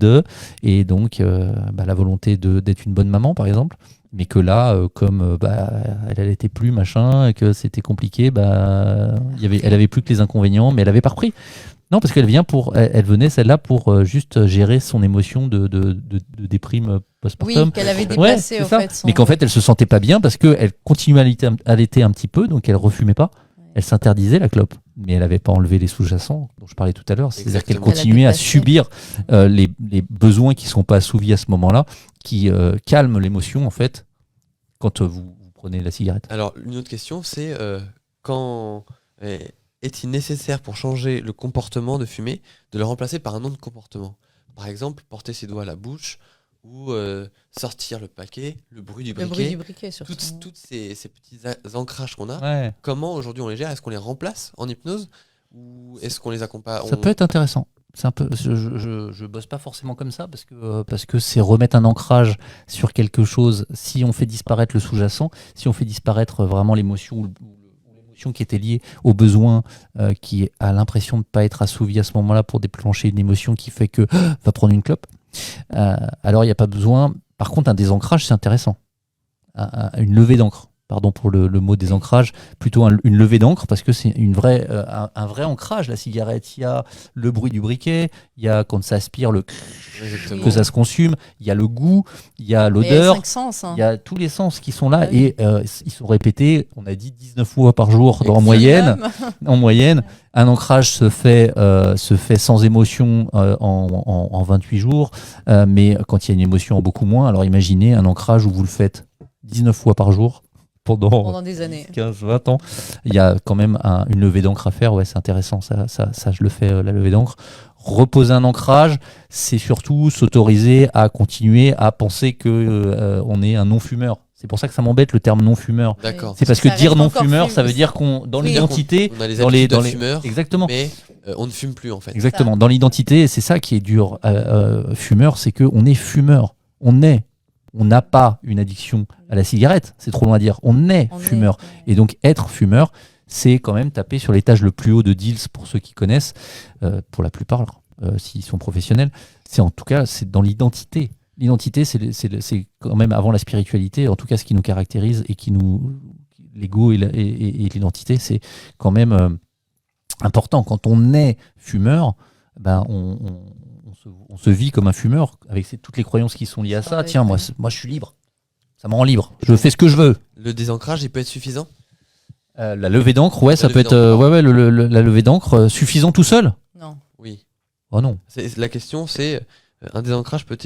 C: et donc la volonté d'être une bonne maman par exemple, mais que là comme elle n'était plus machin et que c'était compliqué, elle avait plus que les inconvénients, mais elle avait pas repris. Non, parce qu'elle venait celle-là pour juste gérer son émotion de déprime postpartum.
B: Oui, qu'elle avait déplacé
C: mais qu'en fait elle se sentait pas bien parce qu'elle continuait à allaiter un petit peu, donc elle refumait pas. Elle s'interdisait la clope, mais elle n'avait pas enlevé les sous-jacents dont je parlais tout à l'heure. C'est-à-dire qu'elle continuait à subir les besoins qui ne sont pas assouvis à ce moment-là, qui calment l'émotion en fait quand vous prenez la cigarette.
A: Alors une autre question, c'est quand est-il nécessaire pour changer le comportement de fumer de le remplacer par un autre comportement? Par exemple, porter ses doigts à la bouche ou sortir le paquet, le bruit du briquet
B: surtout.
A: Toutes ces petits ancrages qu'on a, comment aujourd'hui on les gère? Est-ce qu'on les remplace en hypnose ou est-ce qu'on les accompagne?
C: Ça peut être intéressant. C'est un peu, je bosse pas forcément comme ça parce que c'est remettre un ancrage sur quelque chose. Si on fait disparaître le sous-jacent, si on fait disparaître vraiment l'émotion ou l'émotion qui était liée au besoin qui a l'impression de ne pas être assouvi à ce moment-là pour déclencher une émotion qui fait que va prendre une clope. Alors il n'y a pas besoin. Par contre, un désancrage, c'est intéressant. Une levée d'encre. Pardon pour le mot désancrage, plutôt une levée d'encre parce que c'est un vrai ancrage, la cigarette. Il y a le bruit du briquet, il y a quand ça aspire que ça se consume, il y a le goût, il y a l'odeur, il y a tous les sens qui sont là et ils sont répétés, on a dit 19 fois par jour en moyenne. En moyenne, un ancrage se fait sans émotion en 28 jours, mais quand il y a une émotion, beaucoup moins. Alors imaginez un ancrage où vous le faites 19 fois par jour. Pendant
B: des années.
C: 15-20 ans, il y a quand même une levée d'encre à faire. Ouais, c'est intéressant, ça je le fais, la levée d'encre. Reposer un ancrage, c'est surtout s'autoriser à continuer à penser que on est un non-fumeur. C'est pour ça que ça m'embête le terme non-fumeur.
A: D'accord.
C: C'est parce que dire non-fumeur, ça veut dire qu'on dans l'identité,
A: on a les habitudes de fumeur,
C: exactement.
A: Mais on ne fume plus en fait.
C: Exactement. Dans l'identité, c'est ça qui est dur. Fumeur, c'est que on est fumeur. On n'a pas une addiction à la cigarette, c'est trop loin à dire. On est fumeur. Et donc, être fumeur, c'est quand même taper sur l'étage le plus haut de deals pour ceux qui connaissent, pour la plupart, s'ils sont professionnels. C'est en tout cas, c'est dans l'identité. L'identité, c'est quand même avant la spiritualité, en tout cas ce qui nous caractérise et qui nous. L'ego et l'identité, c'est quand même important. Quand on est fumeur, on se vit comme un fumeur avec toutes les croyances qui sont liées à ça. Tiens, moi je suis libre. Ça me rend libre. Je fais ce que je veux.
A: Le désancrage, il peut être suffisant?
C: La levée d'encre, ça peut être. La levée d'encre, suffisant tout seul?
B: Non.
A: Oui.
C: Oh non.
A: La question, c'est un désancrage peut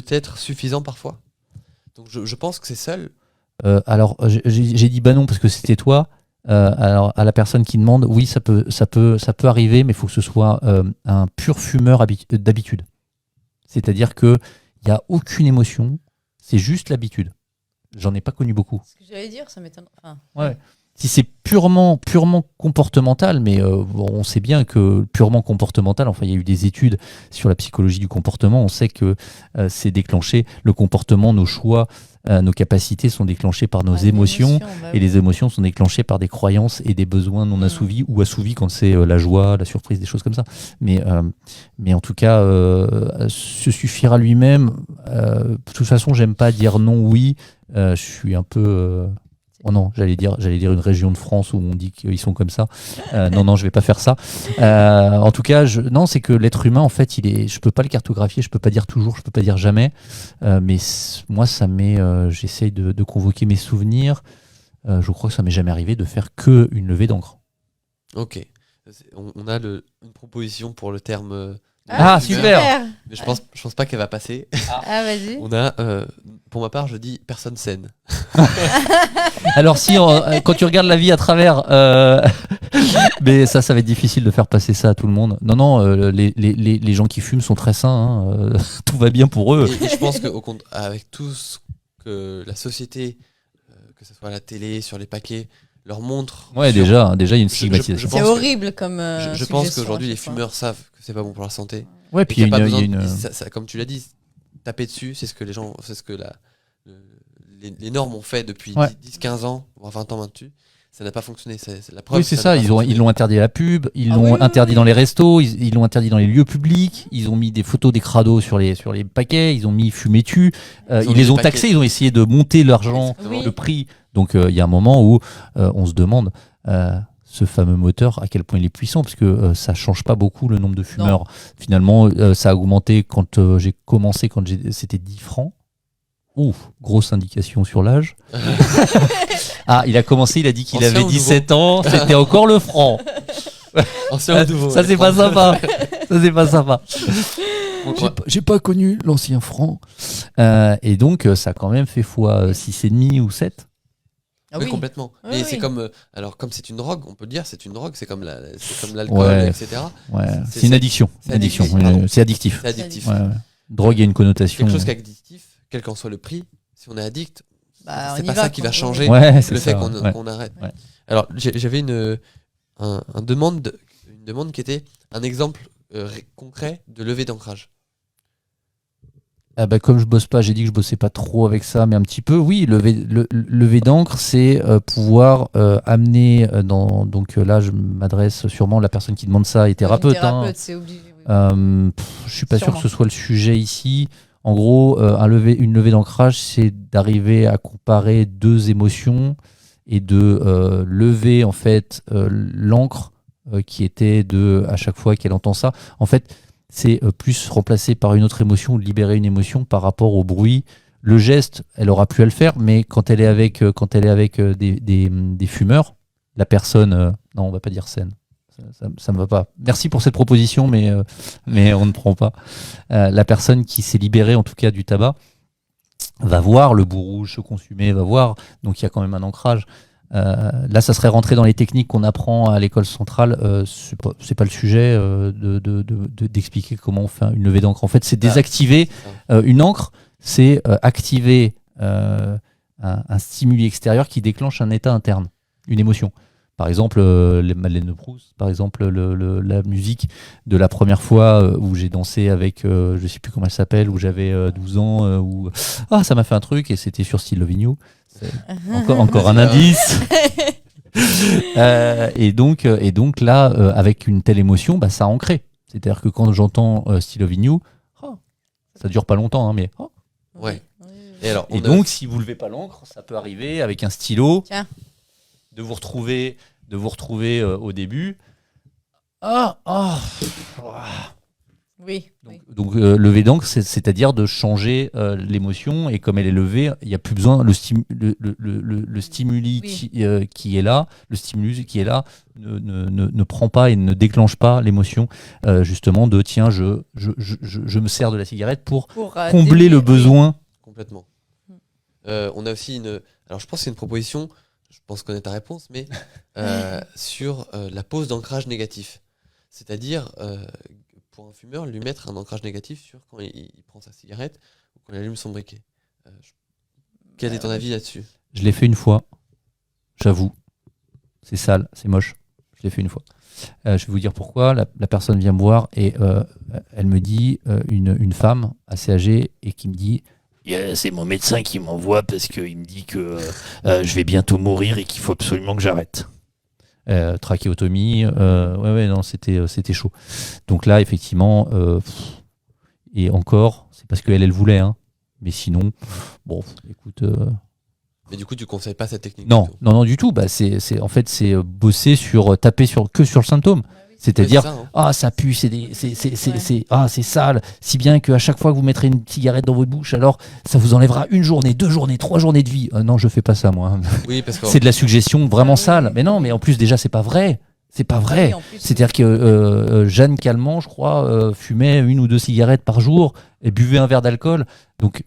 A: être suffisant parfois? Donc je pense que c'est seul.
C: Alors j'ai dit non parce que c'était toi. Alors à la personne qui demande, oui, ça peut arriver, mais il faut que ce soit un pur fumeur d'habitude. C'est-à-dire que il y a aucune émotion, c'est juste l'habitude. J'en ai pas connu beaucoup.
B: Ce que j'allais dire, ça m'étonne.
C: Ouais. Si c'est purement comportemental, mais on sait bien que purement comportemental, enfin il y a eu des études sur la psychologie du comportement, on sait que c'est déclenché, le comportement, nos choix, nos capacités sont déclenchées par nos émotions, et les émotions sont déclenchées par des croyances et des besoins non assouvis ou assouvis quand c'est la joie, la surprise, des choses comme ça. Mais en tout cas, se suffire à lui-même. De toute façon, j'aime pas dire non, oui. Je suis un peu... Oh non, j'allais dire une région de France où on dit qu'ils sont comme ça. Non, je vais pas faire ça. En tout cas, c'est que l'être humain, en fait, je peux pas le cartographier, je peux pas dire toujours, je peux pas dire jamais. Mais moi, ça j'essaye de convoquer mes souvenirs. Je crois que ça m'est jamais arrivé de faire que une levée d'encre.
A: Ok. On a une proposition pour le terme.
C: Super.
A: Mais je pense pas qu'elle va passer.
B: Ah, vas-y.
A: On a pour ma part, je dis personne saine.
C: Alors si, quand tu regardes la vie à travers, mais ça va être difficile de faire passer ça à tout le monde. Non, les gens qui fument sont très sains, hein, tout va bien pour eux.
A: Et je pense qu'avec tout ce que la société, que ce soit à la télé, sur les paquets, leur montre.
C: Ouais, déjà, il y a une stigmatisation.
B: C'est horrible comme.
A: Je pense qu'aujourd'hui, les fumeurs savent que c'est pas bon pour la santé.
C: Ouais, puis il y a une.
A: Comme tu l'as dit, taper dessus, c'est ce que les normes ont fait depuis 10-15 ans, voire 20 ans maintenant. Ça n'a pas fonctionné. C'est la preuve.
C: Oui, c'est ça. Ils l'ont interdit à la pub, ils l'ont interdit dans les restos, ils l'ont interdit dans les lieux publics. Ils ont mis des photos des crados sur les paquets. Ils ont mis fumée tu. Ils les ont taxés. Ils ont essayé de monter l'argent, le prix. Donc il y a un moment où on se demande ce fameux moteur à quel point il est puissant, parce que ça change pas beaucoup le nombre de fumeurs. Non. Finalement, ça a augmenté quand j'ai commencé, c'était 10 francs. Ouf, grosse indication sur l'âge. Ah, il a commencé, il a dit qu'il avait 17 ans, c'était encore le franc.
A: Ancien ou nouveau.
C: Ça c'est pas sympa. Ça c'est pas sympa. J'ai pas connu l'ancien franc. Et donc ça a quand même fait fois 6,5 ou 7.
A: Ah oui, complètement. Mais c'est comme comme c'est une drogue, on peut dire c'est une drogue, c'est comme l'alcool, etc.
C: Ouais. C'est une addiction. C'est addictif.
A: C'est addictif.
C: Ouais. Drogue, il y a une connotation.
A: Quelque chose qui est addictif, quel qu'en soit le prix, si on est addict, c'est pas ça qui va changer
C: le
A: fait qu'on arrête.
C: Ouais.
A: Alors j'avais une demande qui était un exemple concret de levée d'ancrage.
C: Ah bah comme je bosse pas, j'ai dit que je bossais pas trop avec ça, mais un petit peu. Oui, lever d'encre, c'est pouvoir amener donc là, je m'adresse sûrement à la personne qui demande ça est thérapeute.
B: C'est obligé. Oui.
C: Je suis pas sûr que ce soit le sujet ici. En gros, une levée d'ancrage, c'est d'arriver à comparer deux émotions et de lever en fait l'encre qui était à chaque fois qu'elle entend ça. En fait, c'est plus remplacé par une autre émotion ou libérer une émotion par rapport au bruit. Le geste, elle aura plus à le faire, mais quand elle est avec des fumeurs, la personne, non, on va pas dire saine. Ça me va pas. Merci pour cette proposition, mais on ne prend pas. La personne qui s'est libérée, en tout cas du tabac, va voir le bout rouge se consumer, va voir. Donc il y a quand même un ancrage. Là, ça serait rentré dans les techniques qu'on apprend à l'école centrale. C'est pas le sujet d'expliquer comment on fait une levée d'encre. En fait, c'est désactiver une encre, c'est activer un stimuli extérieur qui déclenche un état interne, une émotion. Par exemple, les Madeleine de Proust, par exemple, la musique de la première fois où j'ai dansé avec, je sais plus comment elle s'appelle, où j'avais 12 ans, où ça m'a fait un truc, et c'était sur Still Loving You. C'est encore un indice. Et donc là, avec une telle émotion, ça a ancré. C'est-à-dire que quand j'entends Still Loving You, ça dure pas longtemps, hein, mais
A: ouais.
C: Et donc, si vous levez pas l'encre, ça peut arriver avec un stylo. Tiens. De vous retrouver au début.
B: Oui.
C: Donc lever d'encre, c'est-à-dire de changer l'émotion, et comme elle est levée, il n'y a plus besoin, le stimuli qui est là, le stimulus qui est là ne prend pas et ne déclenche pas l'émotion, justement de tiens, je me sers de la cigarette pour combler le besoin.
A: Complètement. On a aussi alors je pense que c'est une proposition, je pense connaître ta réponse, mais sur la pause d'ancrage négatif. C'est-à-dire, pour un fumeur, lui mettre un ancrage négatif sur quand il prend sa cigarette ou quand il allume son briquet. Quel est ton avis là-dessus ?
C: Je l'ai fait une fois, j'avoue. C'est sale, c'est moche. Je l'ai fait une fois. Je vais vous dire pourquoi. La personne vient me voir et elle me dit, une femme assez âgée, et qui me dit... C'est mon médecin qui m'envoie parce qu'il me dit que je vais bientôt mourir et qu'il faut absolument que j'arrête. Trachéotomie, non, c'était chaud. Donc là, effectivement, et encore, c'est parce qu'elle voulait, hein. Mais sinon, bon, écoute.
A: Mais du coup, tu conseilles pas cette technique ?
C: Non, du tout. C'est bosser taper que sur le symptôme. C'est-à-dire, ça pue, c'est sale, si bien qu'à chaque fois que vous mettrez une cigarette dans votre bouche, alors ça vous enlèvera 1 journée, 2 journées, 3 journées de vie. Non, je fais pas ça, moi.
A: Oui, parce que
C: c'est de la suggestion vraiment sale. Mais non, mais en plus, déjà, c'est pas vrai. C'est pas
B: Ah
C: vrai.
B: oui, en plus,
C: C'est-à-dire que Jeanne Calment, je crois, fumait 1 ou 2 cigarettes par jour et buvait un verre d'alcool. Donc,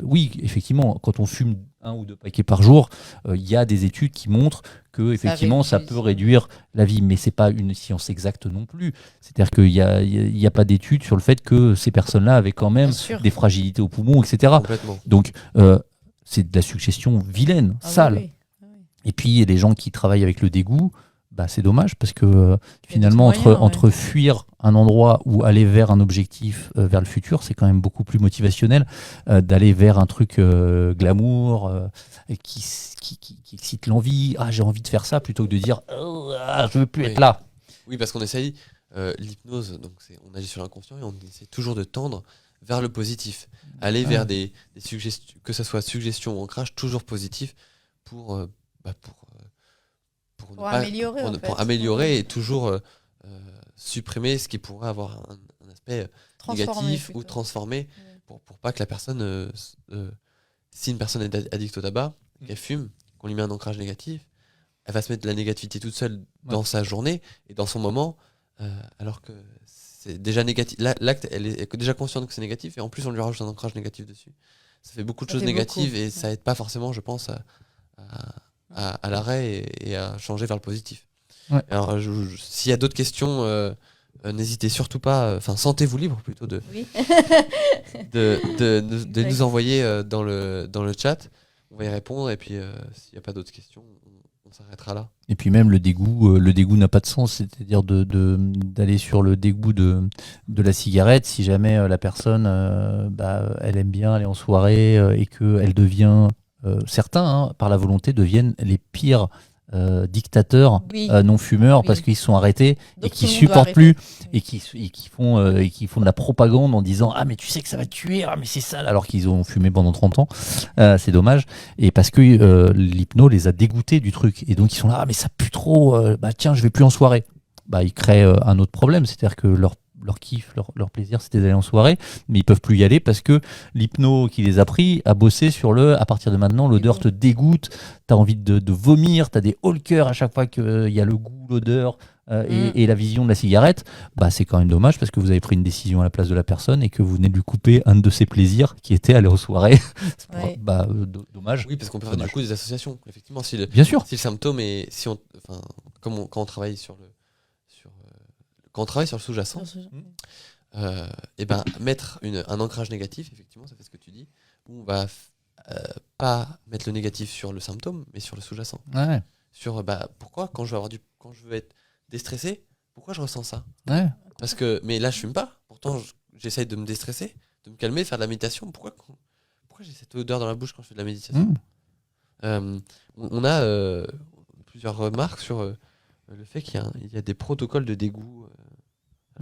C: oui, effectivement, quand on fume 1 ou 2 paquets par jour, il y a des études qui montrent que effectivement, ça peut réduire la vie. Mais c'est pas une science exacte non plus. C'est-à-dire qu'il y a pas d'études sur le fait que ces personnes-là avaient quand même
B: bien sûr.
C: des fragilités aux poumons, etc.
A: Complètement.
C: Donc, c'est de la suggestion vilaine,
B: Ah oui,
C: sale.
B: oui.
C: Et puis, il y a des gens qui travaillent avec le dégoût. Bah, c'est dommage parce que finalement,
B: d'autres moyens,
C: entre fuir un endroit ou aller vers un objectif, vers le futur, c'est quand même beaucoup plus motivationnel d'aller vers un truc glamour qui excite l'envie. Ah, j'ai envie de faire ça plutôt que de dire je veux plus
A: Oui.
C: être là.
A: Oui, parce qu'on essaye l'hypnose, donc on agit sur l'inconscient et on essaie toujours de tendre vers le positif, aller vers des suggestions, que ce soit suggestion ou ancrage, toujours positif pour ne
B: Pour améliorer, en fait.
A: pour améliorer
B: Ouais.
A: et toujours supprimer ce qui pourrait avoir un aspect
B: Transformer
A: négatif ou
B: plutôt.
A: transformé
B: Ouais.
A: pour pas que la personne, si une personne est addict au tabac, qu'elle fume, qu'on lui met un ancrage négatif, elle va se mettre de la négativité toute seule dans sa journée et dans son moment, alors que c'est déjà négatif. L'acte, elle est déjà consciente que c'est négatif et en plus on lui rajoute un ancrage négatif dessus. Ça fait beaucoup de
B: Ça
A: choses
B: fait
A: négatives
B: beaucoup,
A: et ça aide pas forcément, je pense, à l'arrêt et à changer vers le positif.
C: Ouais.
A: Alors, s'il y a d'autres questions, n'hésitez surtout pas, sentez-vous libre plutôt de
B: Oui.
A: de nous envoyer dans le chat. On va y répondre et puis s'il n'y a pas d'autres questions, on s'arrêtera là.
C: Et puis même le dégoût n'a pas de sens, c'est-à-dire d'aller sur le dégoût de la cigarette si jamais la personne elle aime bien aller en soirée et qu'elle devient, certains par la volonté deviennent les pires dictateurs
B: Oui.
C: non-fumeurs
B: Oui.
C: parce qu'ils se sont arrêtés et
B: Donc,
C: qui
B: tout le monde doit
C: supportent plus
B: arrêter.
C: et qui font de la propagande en disant mais tu sais que ça va te tuer, mais c'est ça, alors qu'ils ont fumé pendant 30 ans. C'est dommage. Et parce que l'hypno les a dégoûtés du truc. Et donc ils sont là, mais ça pue trop, tiens, je vais plus en soirée. Ils créent un autre problème, c'est-à-dire que leur kiff, leur plaisir, c'était d'aller en soirée, mais ils peuvent plus y aller parce que l'hypno qui les a pris a bossé sur à partir de maintenant, l'odeur te dégoûte, t'as envie de vomir, t'as des hauts le cœur à chaque fois qu'il y a le goût, l'odeur et la vision de la cigarette. C'est quand même dommage parce que vous avez pris une décision à la place de la personne et que vous venez de lui couper un de ses plaisirs qui était aller aux soirées.
B: Ouais.
C: Dommage.
A: Oui, parce qu'on peut faire du coup des associations. Effectivement,
C: Bien sûr.
A: si le symptôme est, quand on travaille quand on travaille sur le sous-jacent, mettre un ancrage négatif, effectivement, ça fait ce que tu dis, où on va pas mettre le négatif sur le symptôme, mais sur le sous-jacent.
C: Ouais.
A: Sur pourquoi quand je veux être déstressé, pourquoi je ressens ça?
C: Ouais.
A: Parce que mais là je fume pas, pourtant j'essaye de me déstresser, de me calmer, de faire de la méditation. Pourquoi j'ai cette odeur dans la bouche quand je fais de la méditation? On a plusieurs remarques sur le fait qu'il y a des protocoles de dégoût.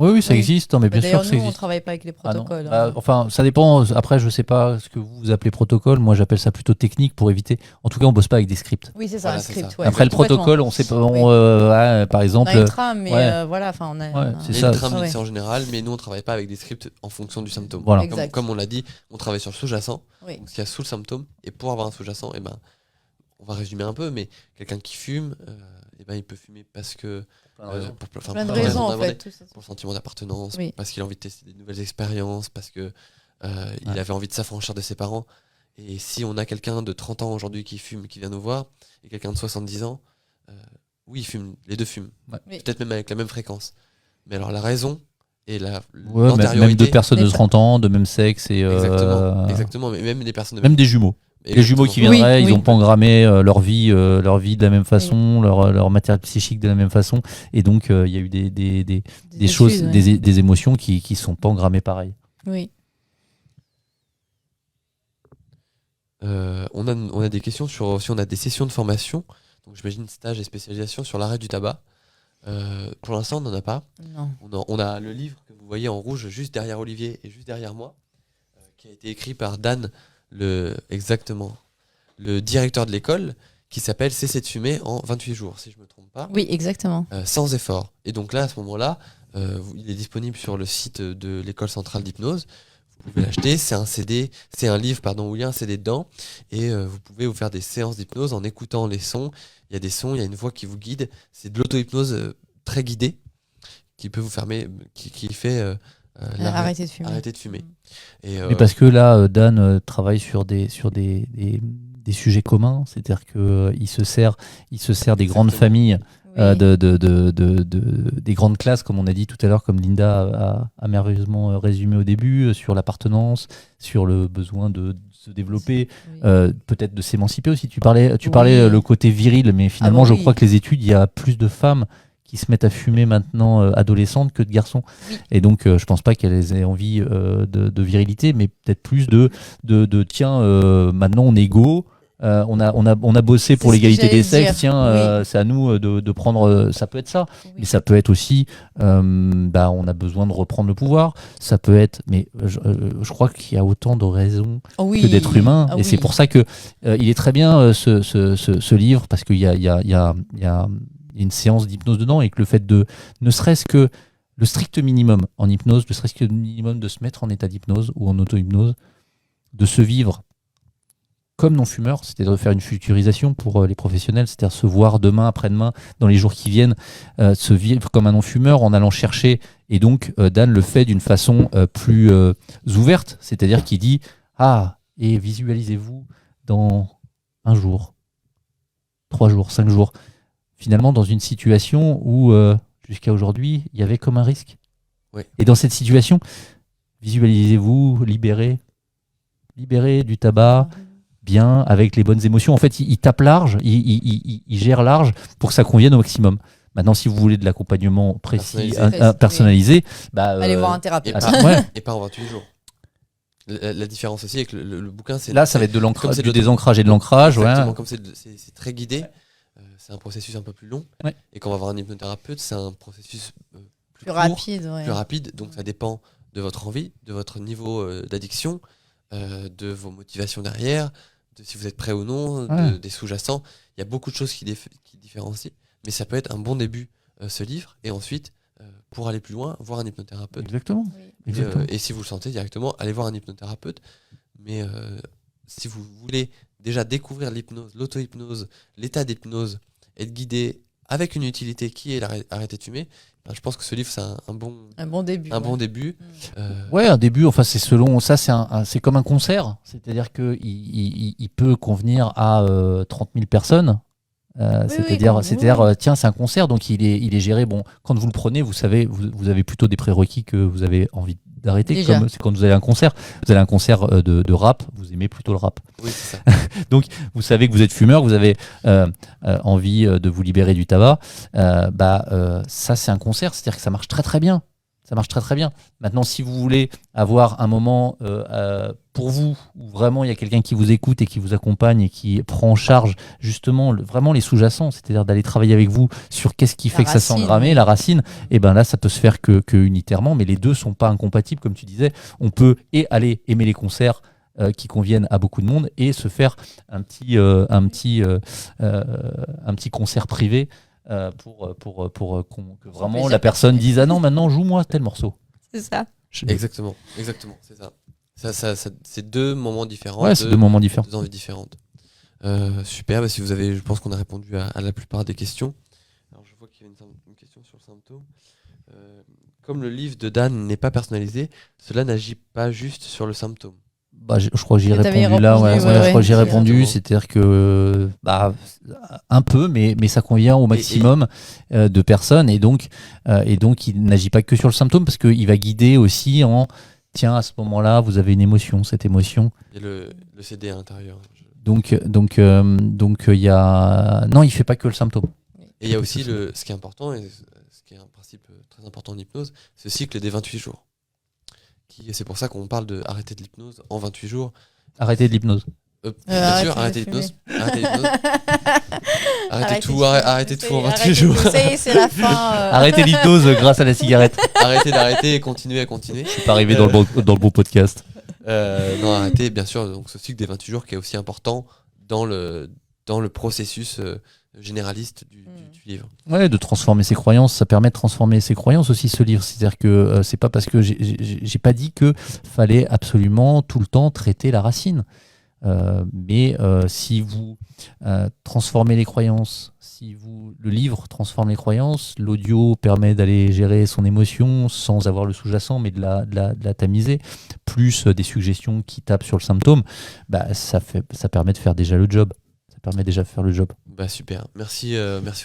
C: Oui, ça
B: Oui.
C: existe, mais bien sûr
B: D'ailleurs,
C: que ça
B: nous, on
C: existe.
B: travaille pas avec les
C: Ah non.
B: protocoles.
C: Enfin, ça dépend. Après, je sais pas ce que vous appelez protocole. Moi, j'appelle ça plutôt technique pour éviter. En tout cas, on bosse pas avec des scripts.
B: Oui, c'est ça,
A: Voilà,
B: un
A: c'est
B: script.
A: ça.
B: Ouais,
C: Après, le
B: complètement.
C: protocole, on sait pas.
B: Oui.
C: Par
B: On
C: exemple.
B: a une trame, mais
C: ouais.
B: voilà, on a.
C: Ouais, c'est
A: Il y
C: ça.
A: a une trame
B: Ouais.
A: en général, mais nous on travaille pas avec des scripts en fonction du symptôme.
C: Voilà.
B: Exact.
A: Comme on l'a dit, on travaille sur le sous-jacent,
B: Oui.
A: donc ce qu'il y a sous le symptôme, et pour avoir un sous-jacent, on va résumer un peu, mais quelqu'un qui fume, il peut fumer parce que
B: Plein de raisons, en fait. tout ça.
A: pour le sentiment d'appartenance,
B: Oui.
A: parce qu'il a envie de tester des nouvelles expériences, parce que il avait envie de s'affranchir de ses parents. Et si on a quelqu'un de 30 ans aujourd'hui qui fume, qui vient nous voir, et quelqu'un de 70 ans, oui, ils fument, les deux fument.
C: Ouais.
B: Oui.
A: Peut-être même avec la même fréquence. Mais alors la raison et
C: Ouais,
A: l'antériorité...
C: même deux personnes de
B: Mais
C: 30 ans, de même sexe et
A: Exactement, mais même des personnes de
C: même des jumeaux. Les jumeaux qui
A: Exactement.
C: viendraient,
B: Oui,
C: ils
B: oui.
C: n'ont pas engrammé leur vie de la même façon, leur matériel psychique de la même façon, et donc il y a eu des choses,
B: études, ouais.
C: des émotions qui sont pas engrammées pareil.
B: Oui.
A: On a des questions sur si on a des sessions de formation, donc j'imagine stage et spécialisation sur l'arrêt du tabac. Pour l'instant, on n'en a pas.
B: Non.
A: On a le livre que vous voyez en rouge juste derrière Olivier et juste derrière moi, qui a été écrit par Dan, le directeur de l'école, qui s'appelle Cesser de fumer en 28 jours, si je ne me trompe pas.
B: Oui, exactement.
A: Sans effort. Et donc là, à ce moment-là, il est disponible sur le site de l'école centrale d'hypnose. Vous pouvez l'acheter, c'est un livre où il y a un CD dedans, et vous pouvez vous faire des séances d'hypnose en écoutant les sons. Il y a des sons, il y a une voix qui vous guide. C'est de l'auto-hypnose très guidé qui peut vous qui fait
B: Arrêtez de fumer.
A: Arrêter de fumer. Et,
C: Mais parce que là, Dan travaille sur des sujets communs, c'est-à-dire qu'il se sert des grandes familles, des grandes classes, comme on a dit tout à l'heure, comme Linda a merveilleusement résumé au début, sur l'appartenance, sur le besoin de se développer, peut-être de s'émanciper aussi. Tu parlais le côté viril, mais finalement, je crois que les études, il y a plus de femmes qui se mettent à fumer maintenant adolescentes que de garçons. Oui. Et donc, je pense pas qu'elles aient envie de virilité, mais peut-être plus de tiens, maintenant on est égaux, on a bossé pour l'égalité des sexes, tiens, c'est à nous de prendre, ça peut être ça, mais ça peut être aussi, on a besoin de reprendre le pouvoir, ça peut être, mais je crois qu'il y a autant de raisons que d'être humain, et c'est pour ça que il est très bien ce livre, parce qu'il y a une séance d'hypnose dedans, et que le fait de, ne serait-ce que le strict minimum en hypnose, le strict minimum de se mettre en état d'hypnose ou en auto-hypnose, de se vivre comme non-fumeur, c'est-à-dire de faire une futurisation pour les professionnels, c'est-à-dire se voir demain, après-demain, dans les jours qui viennent, se vivre comme un non-fumeur en allant chercher, et donc Dan le fait d'une façon plus ouverte, c'est-à-dire qu'il dit « Ah, et visualisez-vous dans 1 jour, 3 jours, 5 jours ». Finalement, dans une situation où, jusqu'à aujourd'hui, il y avait comme un risque.
A: Oui.
C: Et dans cette situation, visualisez-vous libéré du tabac, bien, avec les bonnes émotions. En fait, il tape large, il gère large pour que ça convienne au maximum. Maintenant, si vous voulez de l'accompagnement précis, personnalisé,
B: allez voir un thérapeute.
A: Et pas en 28 jours. La différence aussi avec le bouquin, c'est...
C: Là, ça va être du désancrage et de l'ancrage.
A: Exactement, comme c'est très guidé. C'est un processus un peu plus long, et quand on va voir un hypnothérapeute, c'est un processus plus court, rapide, donc ça dépend de votre envie, de votre niveau d'addiction, de vos motivations derrière, de si vous êtes prêt ou non, des sous-jacents. Il y a beaucoup de choses qui différencient, mais ça peut être un bon début, ce livre, et ensuite, pour aller plus loin, voir un hypnothérapeute.
C: Exactement.
A: Et si vous le sentez directement, allez voir un hypnothérapeute, mais si vous voulez déjà découvrir l'hypnose, l'auto-hypnose, l'état d'hypnose, être guidé avec une utilité qui est arrêter de fumer, je pense que ce livre, c'est un bon début. Un début.
C: Un début, enfin, c'est selon ça, c'est comme un concert, c'est-à-dire qu'il peut convenir à 30 000 personnes. C'est-à-dire, tiens, c'est un concert, donc il est géré. Bon, quand vous le prenez, vous savez, vous avez plutôt des prérequis que vous avez envie d'arrêter. Comme c'est quand vous avez un concert de rap, vous aimez plutôt le rap.
A: Oui, c'est ça.
C: Donc, vous savez que vous êtes fumeur, vous avez envie de vous libérer du tabac. Ça, c'est un concert, c'est-à-dire que ça marche très très bien. Ça marche très très bien. Maintenant, si vous voulez avoir un moment pour vous, où vraiment il y a quelqu'un qui vous écoute et qui vous accompagne et qui prend en charge justement vraiment les sous-jacents, c'est-à-dire d'aller travailler avec vous sur qu'est-ce qui fait que ça s'est engrammé, la racine, et ben là, ça peut se faire que unitairement, mais les deux sont pas incompatibles, comme tu disais. On peut aller aimer les concerts qui conviennent à beaucoup de monde et se faire un petit concert privé. Pour que vraiment la personne dise « Ah non, maintenant joue-moi tel morceau ».
B: C'est ça.
A: Exactement, c'est ça. C'est 2 moments différents.
C: Ouais, c'est 2 moments différents.
A: 2 envies différentes. Super, si vous avez, je pense qu'on a répondu à la plupart des questions. Alors je vois qu'il y a une question sur le symptôme. Comme le livre de Dan n'est pas personnalisé, cela n'agit pas juste sur le symptôme.
C: Je crois que j'y ai répondu là. Je crois que j'ai répondu. C'est-à-dire que un peu, mais ça convient au maximum de personnes. Et donc, il n'agit pas que sur le symptôme, parce qu'il va guider aussi tiens, à ce moment-là, vous avez une émotion, cette émotion.
A: Et le CD à l'intérieur.
C: Donc, il y a... Non, il fait pas que le symptôme.
A: Et il y a aussi ce qui est important, et ce qui est un principe très important en hypnose, c'est le cycle des 28 jours. C'est pour ça qu'on parle de arrêter de l'hypnose en 28 jours.
C: Arrêter de l'hypnose.
A: Bien sûr, arrêter l'hypnose. Arrêtez tout en 28 jours.
B: C'est la fin.
C: Arrêtez l'hypnose grâce à la cigarette.
A: Arrêtez d'arrêter et continuez à continuer.
C: Je suis pas arrivé dans le bon podcast.
A: Non, arrêtez, bien sûr, donc ce cycle des 28 jours qui est aussi important dans le processus généraliste du livre.
C: Ouais, de transformer ses croyances, ça permet de transformer ses croyances aussi, ce livre. C'est-à-dire que c'est pas parce que j'ai pas dit que fallait absolument tout le temps traiter la racine. Mais si vous transformez les croyances, le livre transforme les croyances, l'audio permet d'aller gérer son émotion sans avoir le sous-jacent, mais de la tamiser, plus des suggestions qui tapent sur le symptôme, ça permet de faire déjà le job. Ça permet déjà de faire le job.
A: Super. Merci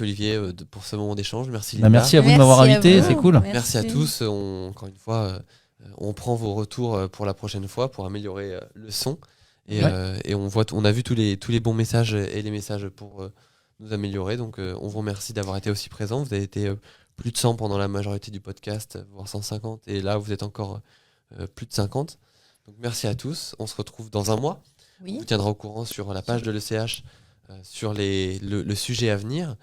A: Olivier pour ce moment d'échange. Merci.
C: Merci à vous de m'avoir invité, c'est cool.
A: Merci à tous. Encore une fois, on prend vos retours pour la prochaine fois pour améliorer le son. Et on a vu tous les bons messages et les messages pour nous améliorer. Donc on vous remercie d'avoir été aussi présents. Vous avez été plus de 100 pendant la majorité du podcast, voire 150. Et là, vous êtes encore plus de 50. Donc merci à tous. On se retrouve dans un mois.
B: Oui.
A: On vous tiendra au courant sur la page de l'ECH sur le sujet à venir.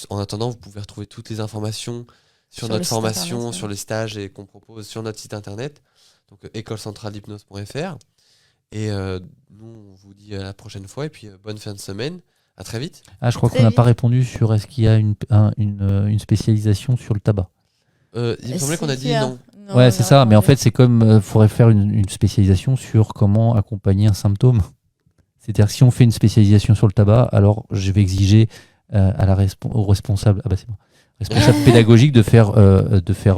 A: En attendant, vous pouvez retrouver toutes les informations sur notre formation, internet, sur les stages qu'on propose sur notre site internet, donc écolecentralehydnose.fr. Et nous, on vous dit à la prochaine fois et puis bonne fin de semaine. À très vite.
C: Je crois qu'on n'a pas répondu sur est-ce qu'il y a une spécialisation sur le tabac.
A: Il me semblait qu'on a dit non.
C: Ouais, c'est ça. Mais en fait, c'est comme faudrait faire une spécialisation sur comment accompagner un symptôme. C'est-à-dire que si on fait une spécialisation sur le tabac, alors je vais exiger au responsable, responsable pédagogique de faire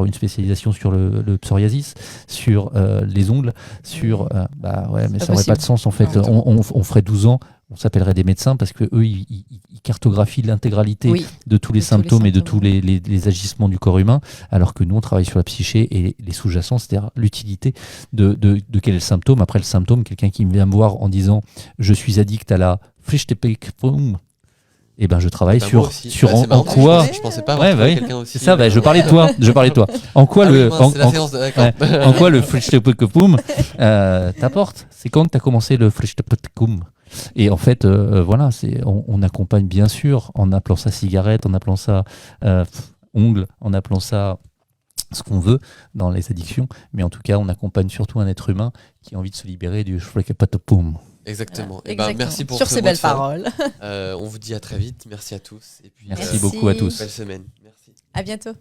C: une spécialisation sur le psoriasis, sur les ongles, sur mais ça n'aurait pas de sens en fait. On ferait 12 ans, on s'appellerait des médecins parce que eux ils cartographient l'intégralité de tous les symptômes et de tous les agissements du corps humain, alors que nous on travaille sur la psyché et les sous-jacents, c'est-à-dire l'utilité de quel est le symptôme. Après le symptôme, quelqu'un qui vient me voir en disant je suis addict à la Flichtepekpum, et je travaille sur en quoi.
A: Je pensais pas quelqu'un aussi.
C: C'est ça, je parlais de toi. En quoi en quoi le Flichtepekpum t'apporte. C'est quand tu as commencé le Flichtepekpum. Et en fait, on accompagne bien sûr en appelant ça cigarette, en appelant ça ongle, en appelant ça ce qu'on veut dans les addictions, mais en tout cas, on accompagne surtout un être humain qui a envie de se libérer du Flichtepekpum.
A: Exactement.
B: Voilà,
A: merci pour
B: sur ces belles paroles.
A: On vous dit à très vite. Merci à tous. Et puis,
C: merci beaucoup à tous.
A: Belle semaine. Merci.
B: À bientôt.